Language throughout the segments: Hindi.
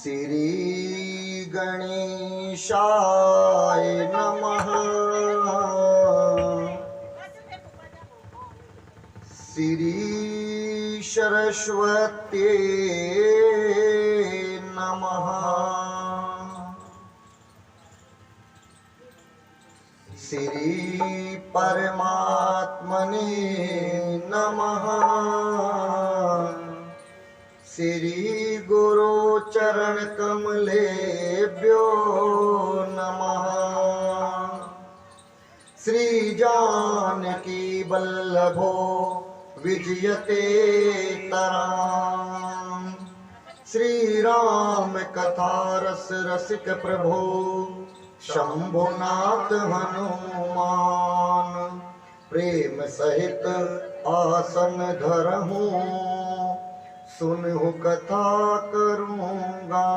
श्री गणेशाय नमः। श्री सरस्वत्यै नमः। श्री परमात्मने नमः। श्री गुरु चरण कमलेभ्यो नमः। श्री जानकी वल्लभो विजयते तराम। श्री राम कथा रस रसिक प्रभो शंभुनाथ हनुमान। प्रेम सहित आसन धरहूँ सुनहु कथा करूँगा।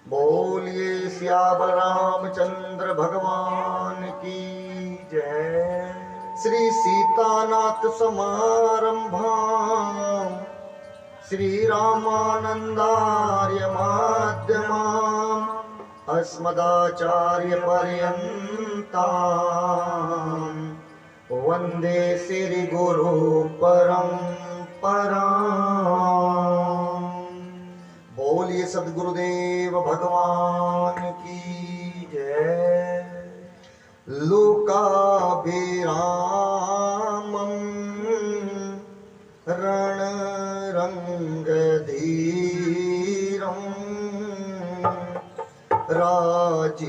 बोलिए सियावर रामचंद्र भगवान की जय। श्री सीतानाथ समारंभां श्री रामानंदार्य माध्यमाम् अस्मदाचार्य पर्यन्तां वंदे श्री गुरु परंपरां। बोलिए सद्गुरुदेव भगवान की जय। लोकाभिरामं रणरंगधीरं राजीवनेत्रं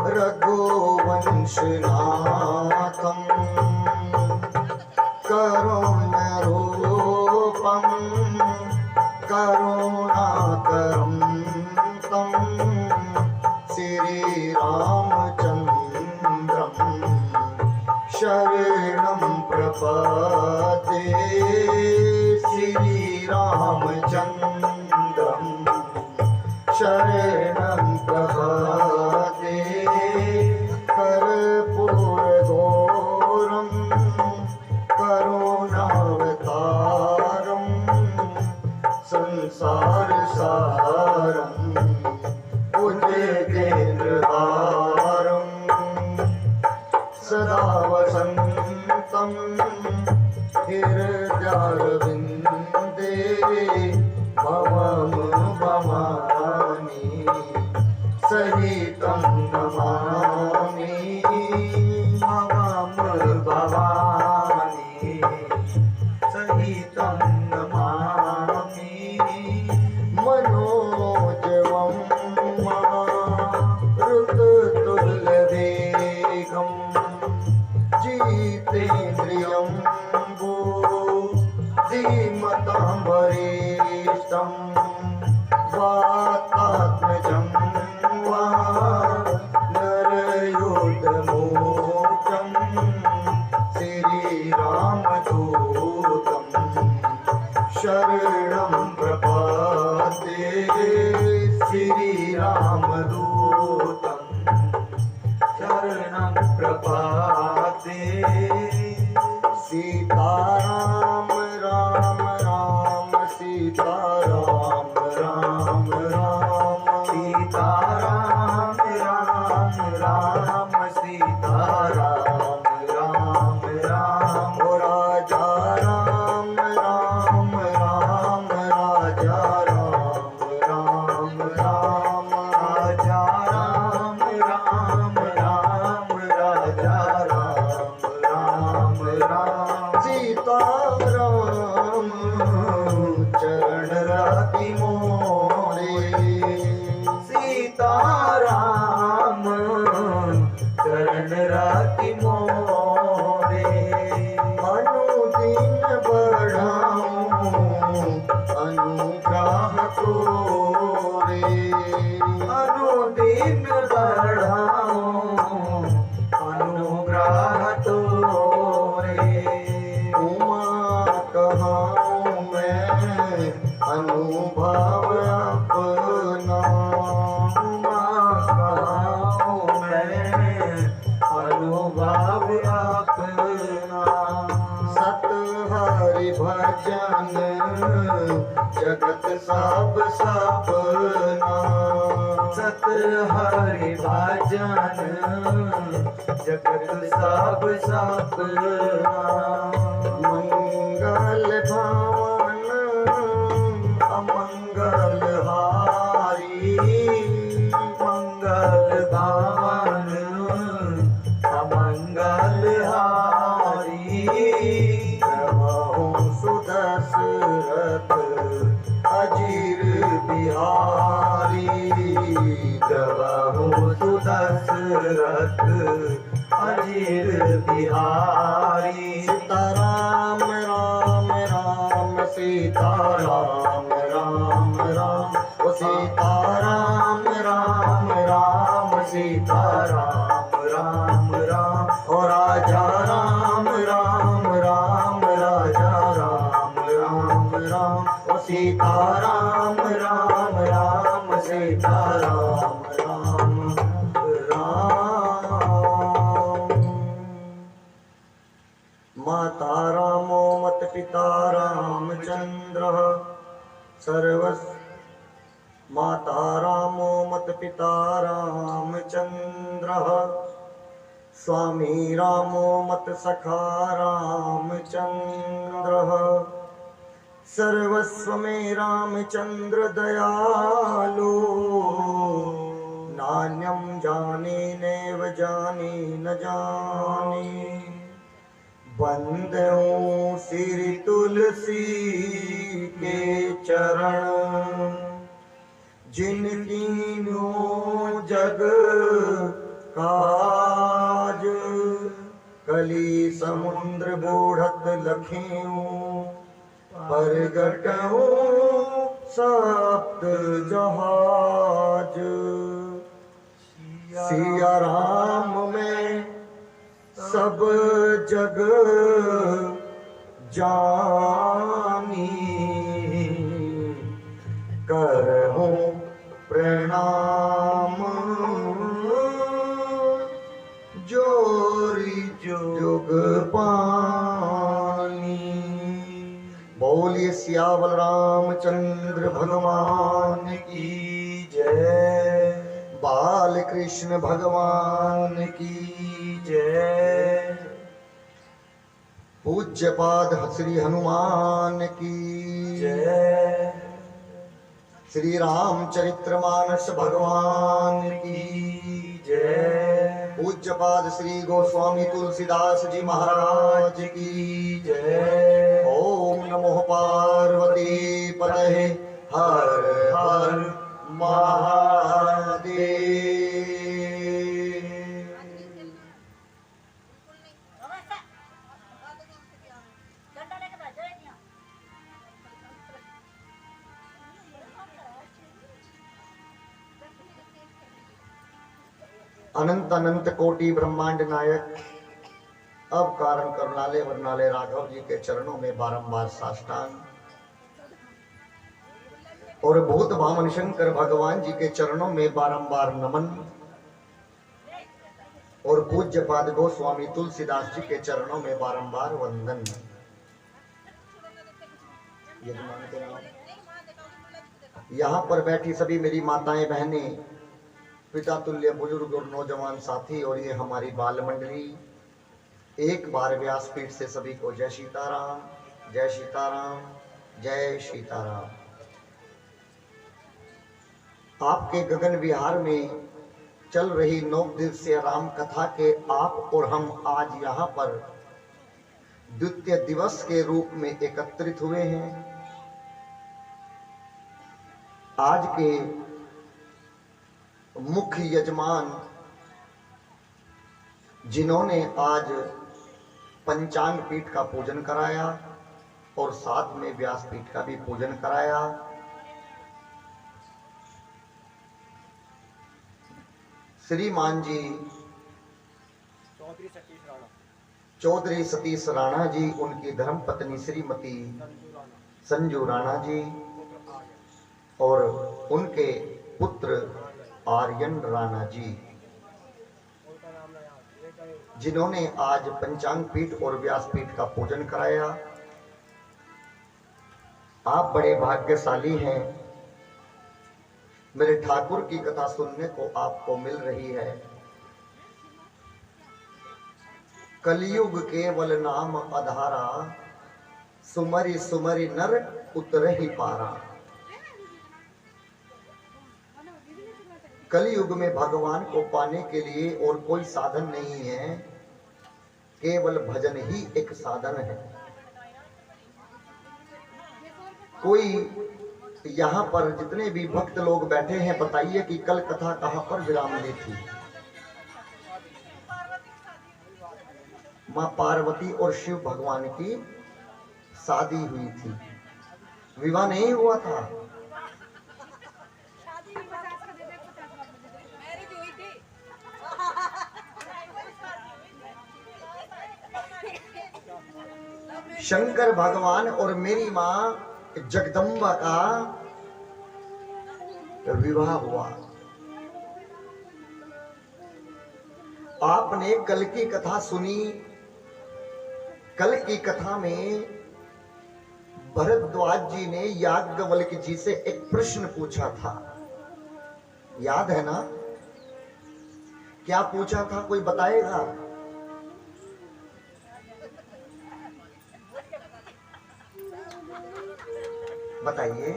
रघुवंशनाथं करुणरूपं करुणाकरं तं श्रीरामचन्द्रं शरणं प्रपद्ये। श्रीरामचन्द्रं शरणं प्रपद्ये। कर्पूरगौरं करुणावतारं संसारसारं भुजगेन्द्रहारं सदा वसन्तं हृदयारविन्दे भवं भवानी सहितं नमामि। भवं भवानी सहितं नमामि। मनोजवं मारुततुल्यवेगं जितेन्द्रियं बुद्धिमतां वरिष्ठं वातात्मजं वानरयोधमूर्तं श्रीरामदूतं शरणं प्रपद्ये। श्रीरामदूतं शरणं प्रपद्ये। सीताराम राम राम सीताराम राम राम सीताराम राम राम सीताराम राम राम। राजा राम राम राम राजा राम राम राम राजा राम राम राम राजा राम राम राम। सीताराम चरण राखी मोरे। सीताराम चरण राखी मोरे। अनुदिन बढ़ाऊं अनुग्रह तोरे। अनुदिन बढ़ाऊं अनुग्रह तोरे। उमा कहाऊं मैं अनुभव अपना। उमा कहाऊं मैं अनुभव अपना। सत हरि भजन जगत सब सपना। सत हरि भजन जगत सब सपना। मंगल भवन अमंगल हारी। मंगल भवन अमंगल हारी। प्रभु सुदशरथ अजीर बिहारी। प्रभु सुदशरथ अजीर बिहारी। सीताराम राम राम सीताराम राम राम। ओ सीताराम राम राम सीताराम राम राम। ओ राजा राम राम राम राजा राम राम राम। ओ सीताराम राम राम सीताराम राम राम। माता रामो मत पिता रामचंद्र सर्वस्व। माता रामो मत पिता रामचंद्र स्वामी रामो मत सखा रामचंद्र। सर्वस्व में रामचंद्र दयालु। नान्यम जाने नैव जाने न जाने। बंदों सिर तुलसी के चरण। जिन कीन्हों जग काज। कली समुद्र बूढ़त लखेऊ। परगटऊ सप्त जहाज। सिया राम में सब जग जानी। करहूं प्रणाम जोरी जुग पानी। बोलिए सियावल रामचंद्र भगवान की जय। बाल कृष्ण भगवान की जय। पूज्यपाद श्री हनुमान की जय। श्री रामचरित्रमानस भगवान की जय। पूज्यपाद श्री गोस्वामी तुलसीदास जी महाराज की जय। ओम नमो पार्वती पतये हर हर महादेव। अनंत अनंत कोटि ब्रह्मांड नायक अब कारण करुणालय वर्णालय राघव जी के चरणों में बारंबार साष्टांग और भूत वामन शंकर भगवान जी के चरणों में बारंबार नमन और पूज्य पाद गोस्वामी तुलसीदास जी के चरणों में बारंबार वंदन। यहाँ पर बैठी सभी मेरी माताएं बहनें, पिता तुल्य बुजुर्ग और नौजवान साथी और ये हमारी बाल मंडली, एक बार व्यासपीठ से सभी को जय सीताराम, जय सीताराम, जय सीताराम। आपके गगन विहार में चल रही 9 दिवसीय राम कथा के आप और हम आज यहाँ पर द्वितीय दिवस के रूप में एकत्रित हुए हैं। आज के मुख्य यजमान जिन्होंने आज पंचांग पीठ का पूजन कराया और साथ में व्यास पीठ का भी पूजन कराया, श्रीमान जी चौधरी सतीश राणा जी, उनकी धर्मपत्नी श्रीमती संजू राणा जी और उनके पुत्र आर्यन राणा जी, जिन्होंने आज पंचांग पीठ और व्यास पीठ का पूजन कराया। आप बड़े भाग्यशाली हैं, मेरे ठाकुर की कथा सुनने को आपको मिल रही है। कलयुग केवल नाम आधारा, सुमरि सुमरि नर उतर ही पारा। कलयुग में भगवान को पाने के लिए और कोई साधन नहीं है, केवल भजन ही एक साधन है। कोई यहाँ पर जितने भी भक्त लोग बैठे हैं, बताइए कि कल कथा कहाँ पर विराम ली थी? माँ पार्वती और शिव भगवान की शादी हुई थी, विवाह नहीं हुआ था। शंकर भगवान और मेरी माँ जगदम्बा का विवाह हुआ। आपने कल की कथा सुनी। कल की कथा में भरद्वाज जी ने याज्ञवल्क्य जी से एक प्रश्न पूछा था, याद है ना? क्या पूछा था, कोई बताएगा? बताइए।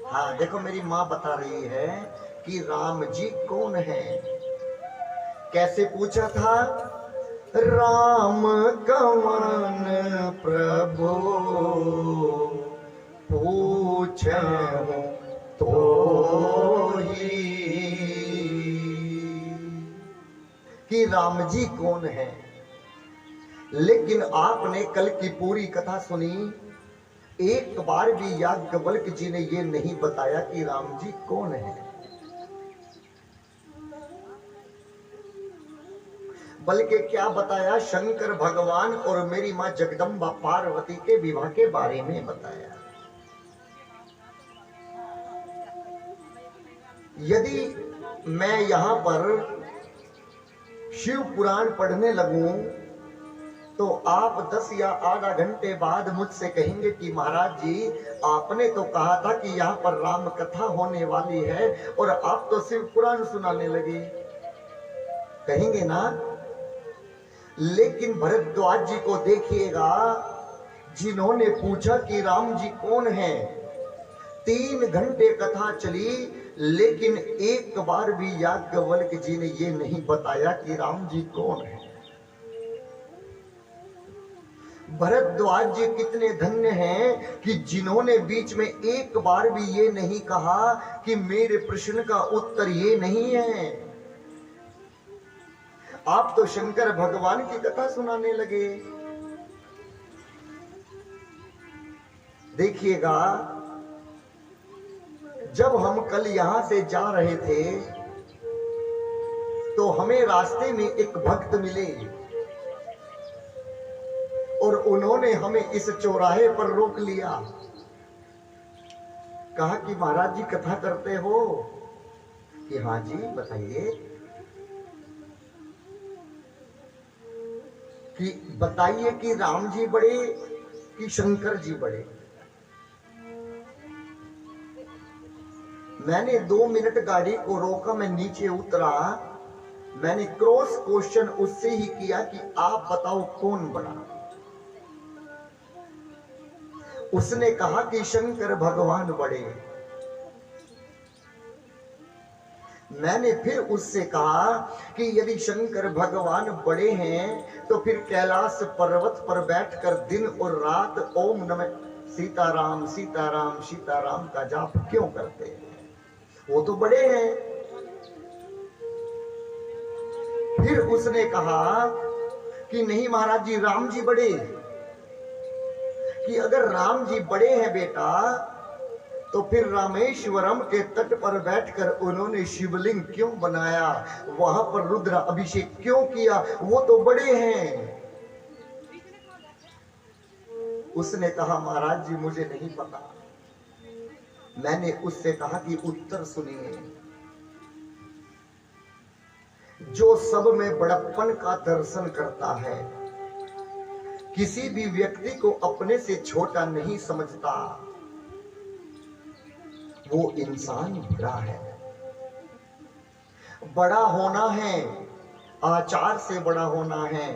हाँ, देखो मेरी माँ बता रही है कि राम जी कौन है। कैसे पूछा था? राम कवन प्रभु पूछहु तो ही, कि राम जी कौन है। लेकिन आपने कल की पूरी कथा सुनी, एक बार भी याज्ञवल्क्य जी ने ये नहीं बताया कि राम जी कौन है, बल्कि क्या बताया? शंकर भगवान और मेरी मां जगदम्बा पार्वती के विवाह के बारे में बताया। यदि मैं यहां पर शिव पुराण पढ़ने लगूं तो आप 10 या आधा घंटे बाद मुझसे कहेंगे कि महाराज जी, आपने तो कहा था कि यहाँ पर राम कथा होने वाली है और आप तो शिव पुराण सुनाने लगे, कहेंगे ना? लेकिन भरद्वाज जी को देखिएगा, जिन्होंने पूछा कि राम जी कौन है, 3 घंटे कथा चली, लेकिन एक बार भी याज्ञवल्क्य जी ने ये नहीं बताया कि राम जी कौन है। भरद्वाज जी कितने धन्य हैं कि जिन्होंने बीच में एक बार भी ये नहीं कहा कि मेरे प्रश्न का उत्तर ये नहीं है। आप तो शंकर भगवान की कथा सुनाने लगे। देखिएगा, जब हम कल यहां से जा रहे थे तो हमें रास्ते में एक भक्त मिले और उन्होंने हमें इस चौराहे पर रोक लिया। कहा कि महाराज जी कथा करते हो? कि हाँ जी, बताइए। कि बताइए कि राम जी बड़े कि शंकर जी बड़े? मैंने 2 मिनट गाड़ी को रोका, मैं नीचे उतरा, मैंने क्रॉस क्वेश्चन उससे ही किया कि आप बताओ कौन बड़ा? उसने कहा कि शंकर भगवान बड़े। मैंने फिर उससे कहा कि यदि शंकर भगवान बड़े हैं तो फिर कैलाश पर्वत पर बैठकर दिन और रात ओम नमः सीताराम सीताराम सीताराम का जाप क्यों करते हैं? वो तो बड़े हैं। फिर उसने कहा कि नहीं महाराज जी, राम जी बड़े। कि अगर राम जी बड़े हैं बेटा, तो फिर रामेश्वरम के तट पर बैठकर उन्होंने शिवलिंग क्यों बनाया, वहां पर रुद्र अभिषेक क्यों किया? वो तो बड़े हैं। उसने कहा महाराज जी मुझे नहीं पता। मैंने उससे कहा कि उत्तर सुनिए, जो सब में बड़प्पन का दर्शन करता है किसी भी व्यक्ति को अपने से छोटा नहीं समझता, वो इंसान बड़ा है। बड़ा होना है, आचार से बड़ा होना है,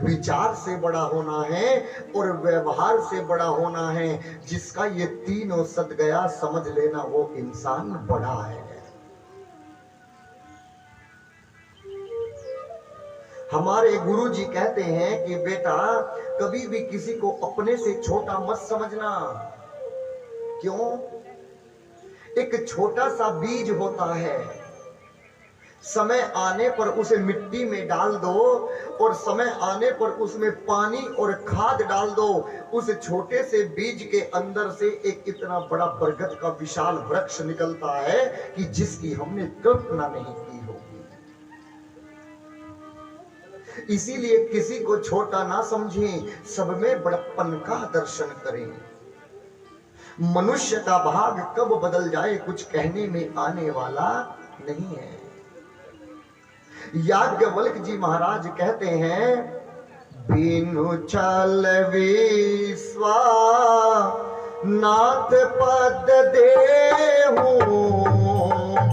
विचार से बड़ा होना है और व्यवहार से बड़ा होना है। जिसका ये तीनों सद गया, समझ लेना वो इंसान बड़ा है। हमारे गुरु जी कहते हैं कि बेटा कभी भी किसी को अपने से छोटा मत समझना। क्यों? एक छोटा सा बीज होता है, समय आने पर उसे मिट्टी में डाल दो और समय आने पर उसमें पानी और खाद डाल दो। उस छोटे से बीज के अंदर से एक इतना बड़ा बरगद का विशाल वृक्ष निकलता है कि जिसकी हमने कल्पना नहीं की होगी। इसीलिए किसी को छोटा ना समझें, सब में बड़प्पन का दर्शन करें। मनुष्य का भाग कब बदल जाए कुछ कहने में आने वाला नहीं है। याज्ञवल्क्य जी महाराज कहते हैं, बिनु चल विश्वा नाथ पद देहूं,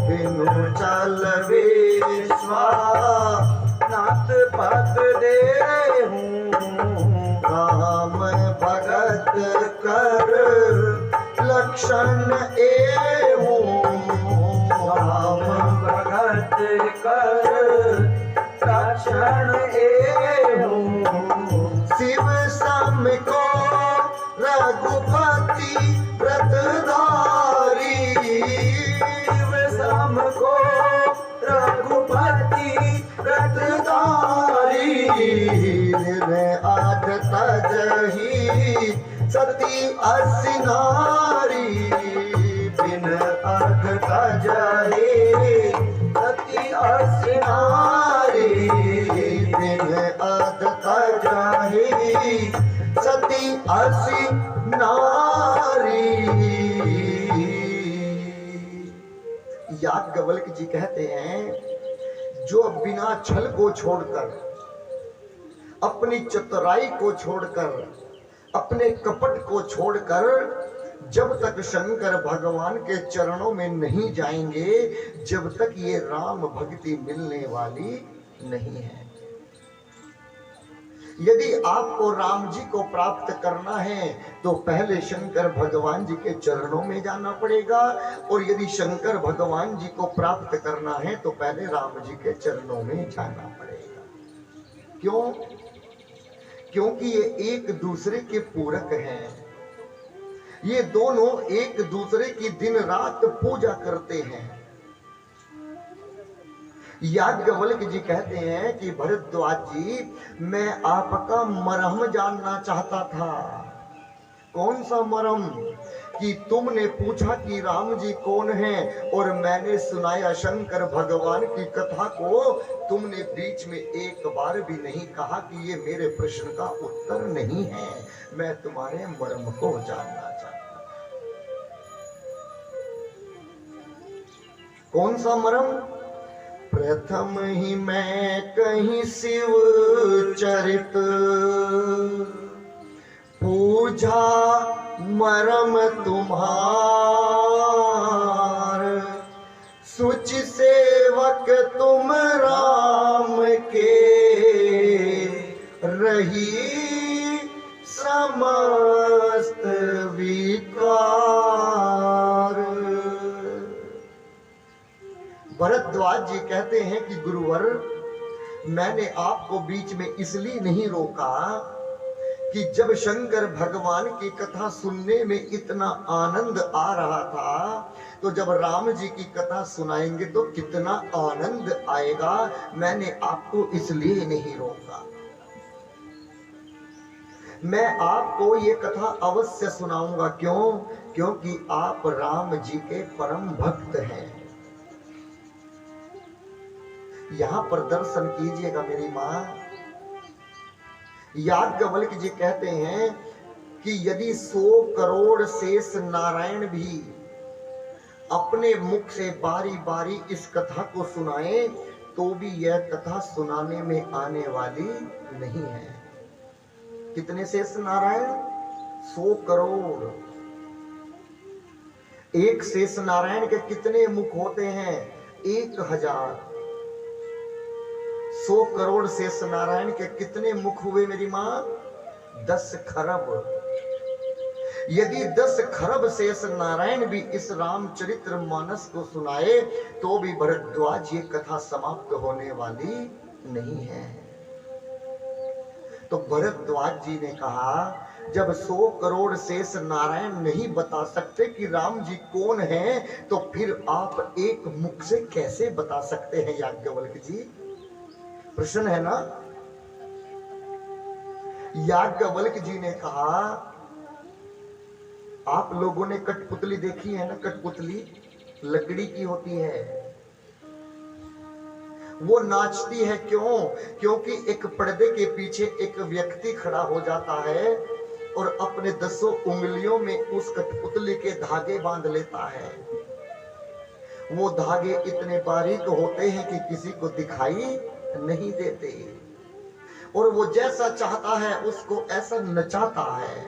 बिनु चल विश्वा नाथ पद देहूं, राम भगत कर लक्षण एहूं, राम भगत कर लक्षण एहूं, शिव सम को रघुपति व्रतधारी, शिव सम को रघुपति व्रतधारी, आठ तजही सती असी नारी, बिन अर्घ तजहि सती असी नारी, बिन अर्घ तजहि सती असी नारी। याज्ञवल्क्य जी कहते हैं, जो बिना छल को छोड़कर, अपनी चतुराई को छोड़कर, अपने कपट को छोड़कर जब तक शंकर भगवान के चरणों में नहीं जाएंगे, जब तक ये राम भक्ति मिलने वाली नहीं है। यदि आपको राम जी को प्राप्त करना है तो पहले शंकर भगवान जी के चरणों में जाना पड़ेगा, और यदि शंकर भगवान जी को प्राप्त करना है तो पहले राम जी के चरणों में जाना पड़ेगा। क्यों? क्योंकि ये एक दूसरे के पूरक हैं। ये दोनों एक दूसरे की दिन रात पूजा करते हैं। याज्ञवल्क्य जी कहते हैं कि भरद्वाज जी, मैं आपका मरहम जानना चाहता था। कौन सा मरहम? कि तुमने पूछा कि राम जी कौन हैं और मैंने सुनाया शंकर भगवान की कथा को, तुमने बीच में एक बार भी नहीं कहा कि ये मेरे प्रश्न का उत्तर नहीं है। मैं तुम्हारे मर्म को जानना चाहता। कौन सा मर्म? प्रथम ही मैं कहीं शिव चरित पूजा मरम तुम्हार, सुच सेवक तुम राम के रही समस्त विकार। भरद्वाज जी कहते हैं कि गुरुवर, मैंने आपको बीच में इसलिए नहीं रोका कि जब शंकर भगवान की कथा सुनने में इतना आनंद आ रहा था, तो जब राम जी की कथा सुनाएंगे तो कितना आनंद आएगा। मैंने आपको इसलिए नहीं रोका। मैं आपको ये कथा अवश्य सुनाऊंगा। क्यों? क्योंकि आप राम जी के परम भक्त हैं। यहां पर दर्शन कीजिएगा मेरी मां। याज्ञवल्क्य जी कहते हैं कि यदि 100 करोड़ शेष नारायण भी अपने मुख से बारी बारी इस कथा को सुनाए तो भी यह कथा सुनाने में आने वाली नहीं है। कितने शेष नारायण? 100 करोड़। एक शेष नारायण के कितने मुख होते हैं? 1000। 100 करोड़ शेष नारायण के कितने मुख हुए मेरी मां? 10 खरब। यदि 10 खरब शेष नारायण भी इस रामचरित्र मानस को सुनाए तो भी भरद्वाज ये कथा समाप्त होने वाली नहीं है। तो भरद्वाज जी ने कहा, जब 100 करोड़ शेष नारायण नहीं बता सकते कि राम जी कौन हैं, तो फिर आप एक मुख से कैसे बता सकते हैं याज्ञवल्क्य जी? प्रश्न है ना। याज्ञवल्क्य जी ने कहा, आप लोगों ने कठपुतली देखी है ना? कठपुतली लकड़ी की होती है, वो नाचती है। क्यों? क्योंकि एक पर्दे के पीछे एक व्यक्ति खड़ा हो जाता है और अपने 10 उंगलियों में उस कठपुतली के धागे बांध लेता है। वो धागे इतने बारीक होते हैं कि किसी को दिखाई नहीं देते, और वो जैसा चाहता है उसको ऐसा नचाता है।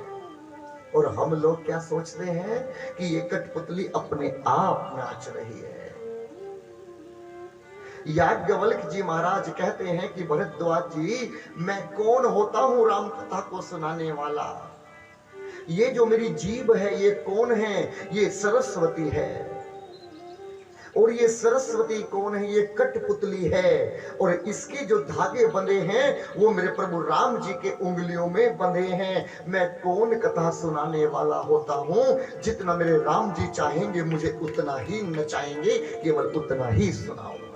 और हम लोग क्या सोचते हैं कि ये कठपुतली अपने आप नाच रही है। याज्ञवल्क्य जी महाराज कहते हैं कि भरद्वाज जी, मैं कौन होता हूं राम कथा को सुनाने वाला? ये जो मेरी जीभ है ये कौन है? ये सरस्वती है। और ये सरस्वती कौन है? ये कठपुतली है। और इसके जो धागे बंधे हैं वो मेरे प्रभु राम जी के उंगलियों में बंधे हैं। मैं कौन कथा सुनाने वाला होता हूं? जितना मेरे राम जी चाहेंगे मुझे उतना ही नचाएंगे, केवल उतना ही सुनाऊंगा।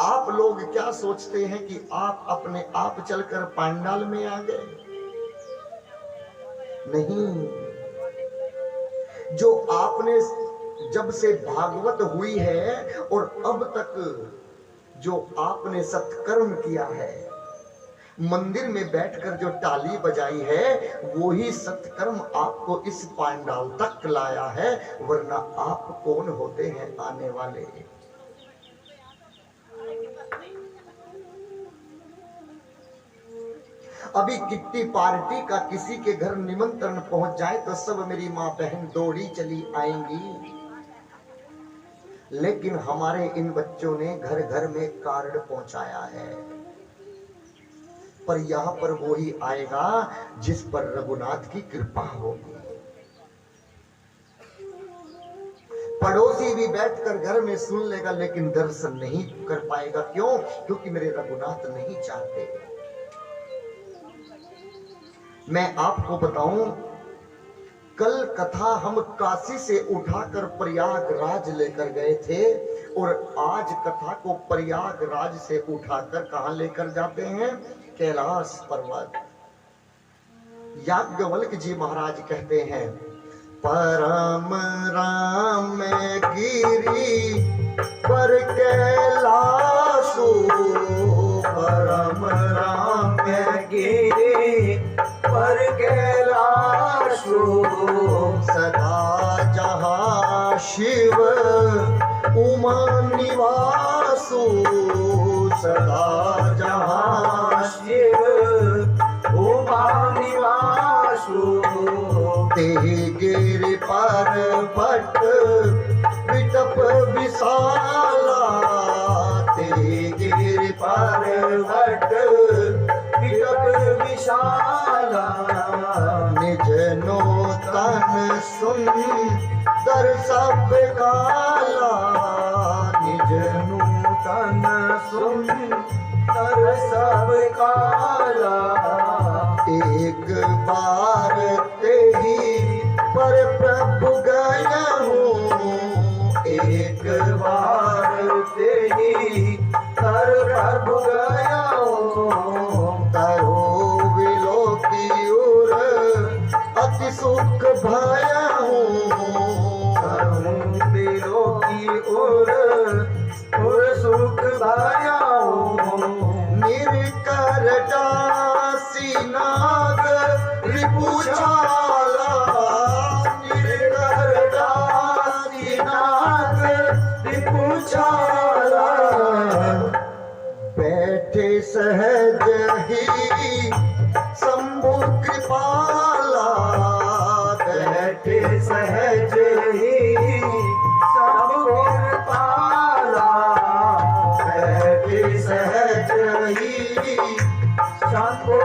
आप लोग क्या सोचते हैं कि आप अपने आप चलकर पांडाल में आ गए? नहीं। जो आपने जब से भागवत हुई है और अब तक जो आपने सत्कर्म किया है, मंदिर में बैठकर जो ताली बजाई है, वो ही सत्कर्म आपको इस पांडाल तक लाया है। वरना आप कौन होते हैं आने वाले? अभी किट्टी पार्टी का किसी के घर निमंत्रण पहुंच जाए तो सब मेरी मां बहन दौड़ी चली आएंगी, लेकिन हमारे इन बच्चों ने घर घर में कार्ड पहुंचाया है। पर यहां पर वो ही आएगा जिस पर रघुनाथ की कृपा होगी। पड़ोसी भी बैठकर घर में सुन लेगा लेकिन दर्शन नहीं कर पाएगा। क्यों? क्योंकि मेरे रघुनाथ नहीं चाहते। मैं आपको बताऊं, कल कथा हम काशी से उठाकर प्रयागराज लेकर गए थे और आज कथा को प्रयागराज से उठाकर कहां लेकर जाते हैं? कैलाश पर्वत। याज्ञवल्क्य जी महाराज कहते हैं, परम राम गिरी पर कैलाशो, परम राम गिरी पर कैलाशो, सदा जहां शिव उमा निवासो, सदा जहां शिव उमा निवासो, तेहि गिरि पर्वत विटप विशाला, तेहि गिरि पर्वत विटप विशाला, निज नूतन सुंदर सब काला, निज नूतन सुंदर सब काला, एक बार तेहि पर प्रभु गया हूँ, एक बार तेहि पर प्रभु गया हूँ, तरो विलोकी उर अति सुख भया हूँ, तरो विलोकी उर सुख भया हूँ, निर्कर दासी नाग रिपुछाला, निर्कर दासी नाग रिपुछाला, बैठे शंभु कृपाला। बैठे सहज ही सबको पाला, बैठे सहज ही सबको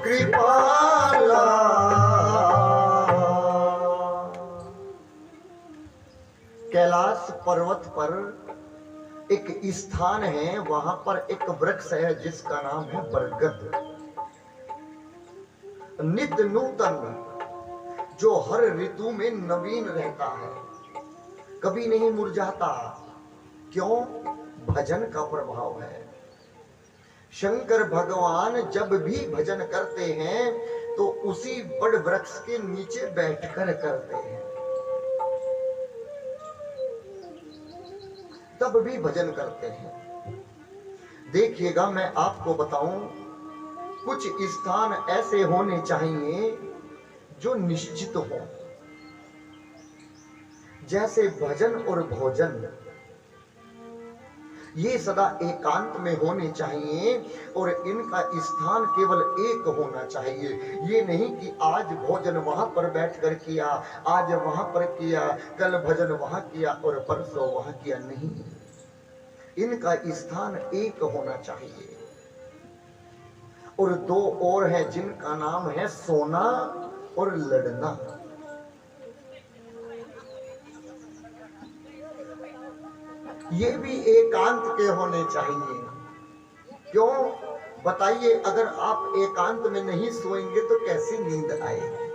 कृपाला। कैलाश पर्वत पर एक स्थान है, वहां पर एक वृक्ष है जिसका नाम है बरगद। नित्य नूतन, जो हर ऋतु में नवीन रहता है, कभी नहीं मुरझाता। क्यों? भजन का प्रभाव है। शंकर भगवान जब भी भजन करते हैं तो उसी बड़ वृक्ष के नीचे बैठकर करते हैं, तब भी भजन करते हैं। देखिएगा, मैं आपको बताऊं, कुछ स्थान ऐसे होने चाहिए जो निश्चित हो, जैसे भजन और भोजन, ये सदा एकांत में होने चाहिए और इनका स्थान केवल एक होना चाहिए। ये नहीं कि आज भोजन वहां पर बैठकर किया, आज वहां पर किया, कल भजन वहां किया और परसों वहां किया, नहीं। इनका स्थान एक होना चाहिए। और दो और है जिनका नाम है सोना और लड़ना। ये भी एकांत के होने चाहिए। क्यों? बताइए, अगर आप एकांत में नहीं सोएंगे तो कैसी नींद आएगी?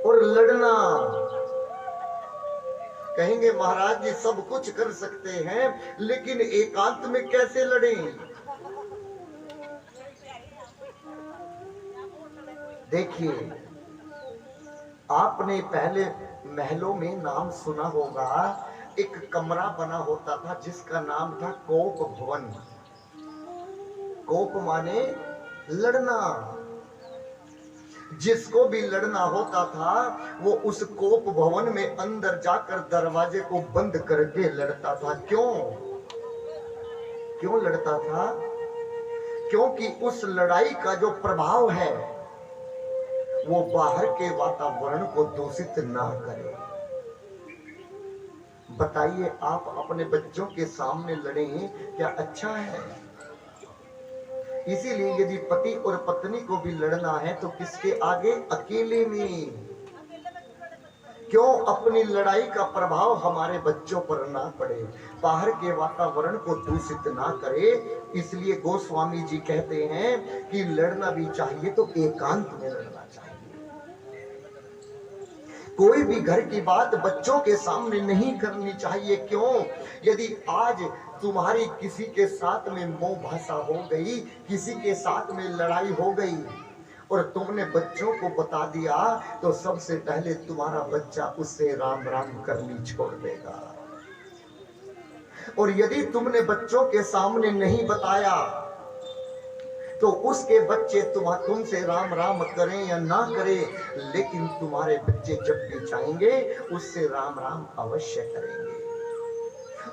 और लड़ना, कहेंगे महाराज जी सब कुछ कर सकते हैं लेकिन एकांत में कैसे लड़ें? देखिए, आपने पहले महलों में नाम सुना होगा, एक कमरा बना होता था जिसका नाम था कोप भवन। कोप माने लड़ना। जिसको भी लड़ना होता था वो उस कोप भवन में अंदर जाकर दरवाजे को बंद करके लड़ता था। क्यों? क्यों लड़ता था? क्योंकि उस लड़ाई का जो प्रभाव है वो बाहर के वातावरण को दूषित ना करे। बताइए, आप अपने बच्चों के सामने लड़ें, क्या अच्छा है? इसीलिए यदि पति और पत्नी को भी लड़ना है तो किसके आगे? अकेले में। क्यों? अपनी लड़ाई का प्रभाव हमारे बच्चों पर ना पड़े, बाहर के वातावरण को दूषित ना करे। इसलिए गोस्वामी जी कहते हैं कि लड़ना भी चाहिए तो एकांत में लड़ना चाहिए। कोई भी घर की बात बच्चों के सामने नहीं करनी चाहिए। क्यों? यदि आज तुम्हारी किसी के साथ में मोह भाषा हो गई, किसी के साथ में लड़ाई हो गई और तुमने बच्चों को बता दिया तो सबसे पहले तुम्हारा बच्चा उससे राम राम करनी छोड़ देगा। और यदि तुमने बच्चों के सामने नहीं बताया तो उसके बच्चे तुमसे राम राम करें या ना करें, लेकिन तुम्हारे बच्चे जब भी चाहेंगे उससे राम राम अवश्य करेंगे।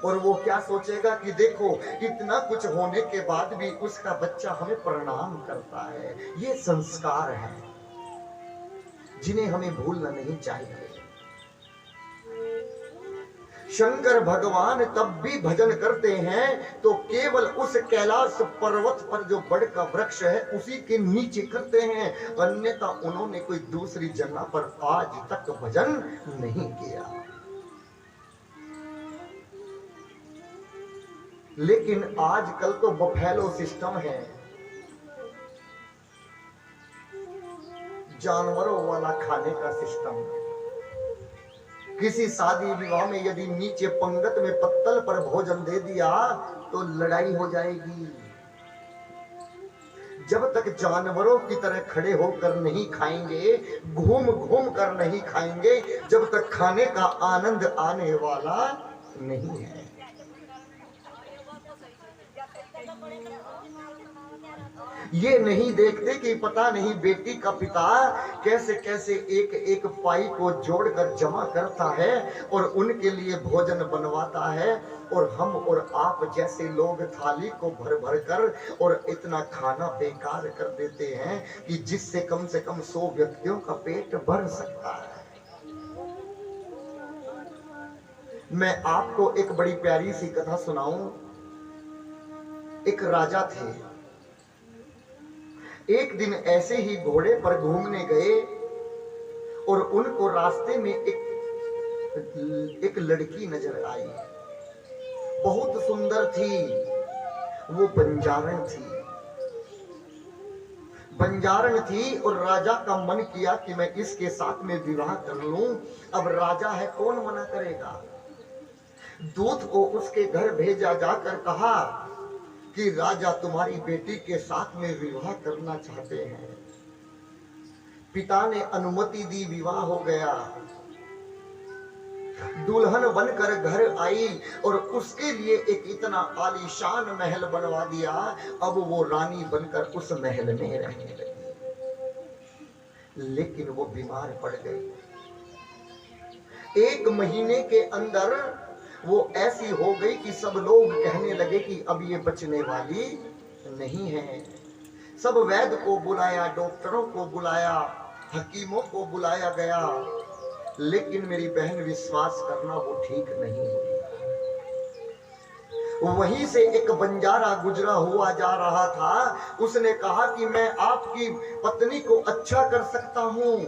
और वो क्या सोचेगा कि देखो, इतना कुछ होने के बाद भी उसका बच्चा हमें प्रणाम करता है। ये संस्कार है जिन्हें हमें भूलना नहीं चाहिए। शंकर भगवान तब भी भजन करते हैं तो केवल उस कैलाश पर्वत पर जो बड़ का वृक्ष है उसी के नीचे करते हैं, अन्यथा उन्होंने कोई दूसरी जगह पर आज तक भजन नहीं किया। लेकिन आजकल तो बफेलो सिस्टम है, जानवरों वाला खाने का सिस्टम। किसी शादी विवाह में यदि नीचे पंगत में पत्तल पर भोजन दे दिया तो लड़ाई हो जाएगी। जब तक जानवरों की तरह खड़े होकर नहीं खाएंगे, घूम घूम कर नहीं खाएंगे, जब तक खाने का आनंद आने वाला नहीं है। ये नहीं देखते कि पता नहीं बेटी का पिता कैसे कैसे एक एक पाई को जोड़कर जमा करता है और उनके लिए भोजन बनवाता है, और हम और आप जैसे लोग थाली को भर भर कर और इतना खाना बेकार कर देते हैं कि जिससे कम से कम 100 व्यक्तियों का पेट भर सकता है। मैं आपको एक बड़ी प्यारी सी कथा सुनाऊं। एक राजा थे। एक दिन ऐसे ही घोड़े पर घूमने गए और उनको रास्ते में एक लड़की नजर आई। बहुत सुंदर थी, वो बंजारण थी और राजा का मन किया कि मैं इसके साथ में विवाह कर लूं। अब राजा है, कौन मना करेगा। दूत को उसके घर भेजा, जाकर कहा कि राजा तुम्हारी बेटी के साथ में विवाह करना चाहते हैं। पिता ने अनुमति दी, विवाह हो गया। दुल्हन बनकर घर आई और उसके लिए एक इतना आलीशान महल बनवा दिया। अब वो रानी बनकर उस महल में रहने लगी, लेकिन वो बीमार पड़ गई। 1 महीने के अंदर वो ऐसी हो गई कि सब लोग कहने लगे कि अब ये बचने वाली नहीं है। सब वैद्य को बुलाया, डॉक्टरों को बुलाया, हकीमों को बुलाया गया, लेकिन मेरी बहन विश्वास करना वो ठीक नहीं हुई। वहीं से एक बंजारा गुजरा हुआ जा रहा था। उसने कहा कि मैं आपकी पत्नी को अच्छा कर सकता हूं।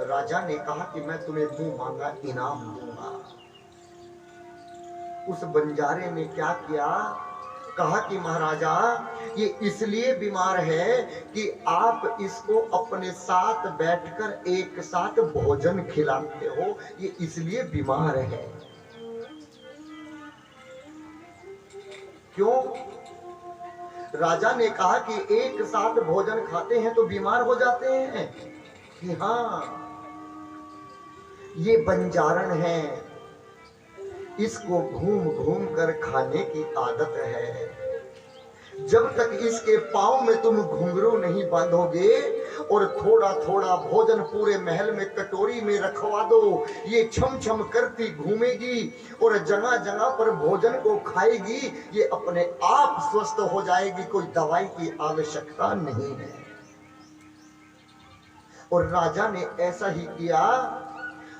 राजा ने कहा कि मैं तुम्हें मुंह मांगा इनाम दूंगा। उस बंजारे ने क्या किया, कहा कि महाराजा ये इसलिए बीमार है कि आप इसको अपने साथ बैठकर एक साथ भोजन खिलाते हो, ये इसलिए बीमार है। क्यों? राजा ने कहा कि एक साथ भोजन खाते हैं तो बीमार हो जाते हैं कि हाँ, ये बंजारण है, इसको घूम घूम कर खाने की आदत है। जब तक इसके पांव में तुम घुंघरू नहीं बांधोगे और थोड़ा थोड़ा भोजन पूरे महल में कटोरी में रखवा दो, ये छम छम करती घूमेगी और जगह जगह पर भोजन को खाएगी। ये अपने आप स्वस्थ हो जाएगी, कोई दवाई की आवश्यकता नहीं है। और राजा ने ऐसा ही किया।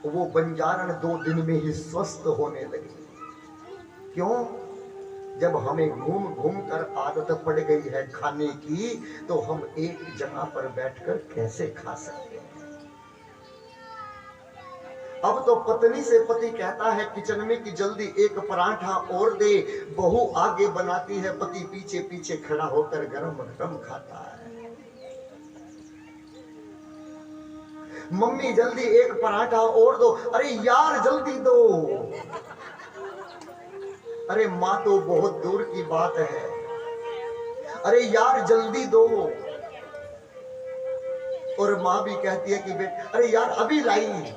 वो बंजारण 2 दिन में ही स्वस्थ होने लगी। क्यों? जब हमें घूम घूम कर आदत पड़ गई है खाने की, तो हम एक जगह पर बैठकर कैसे खा सकते हैं। अब तो पत्नी से पति कहता है किचन में कि जल्दी एक पराठा और दे। बहू आगे बनाती है, पति पीछे पीछे खड़ा होकर गरम गरम खाता है। मम्मी जल्दी एक पराठा और दो। अरे यार जल्दी दो। अरे माँ तो बहुत दूर की बात है। अरे यार जल्दी दो। और माँ भी कहती है कि बेटा अरे यार अभी लाई।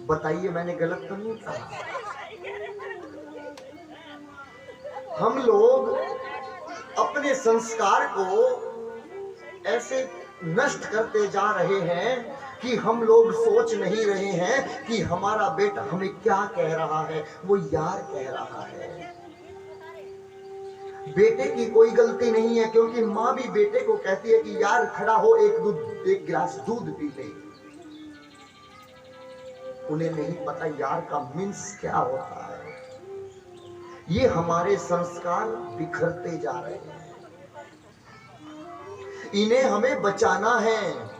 बताइए मैंने गलत तो नहीं कहा? हम लोग अपने संस्कार को ऐसे नष्ट करते जा रहे हैं कि हम लोग सोच नहीं रहे हैं कि हमारा बेटा हमें क्या कह रहा है। वो यार कह रहा है। बेटे की कोई गलती नहीं है, क्योंकि माँ भी बेटे को कहती है कि यार खड़ा हो, एक गिलास दूध पी ले। उन्हें नहीं पता यार का मीन्स क्या होता है। ये हमारे संस्कार बिखरते जा रहे हैं, इन्हें हमें बचाना है।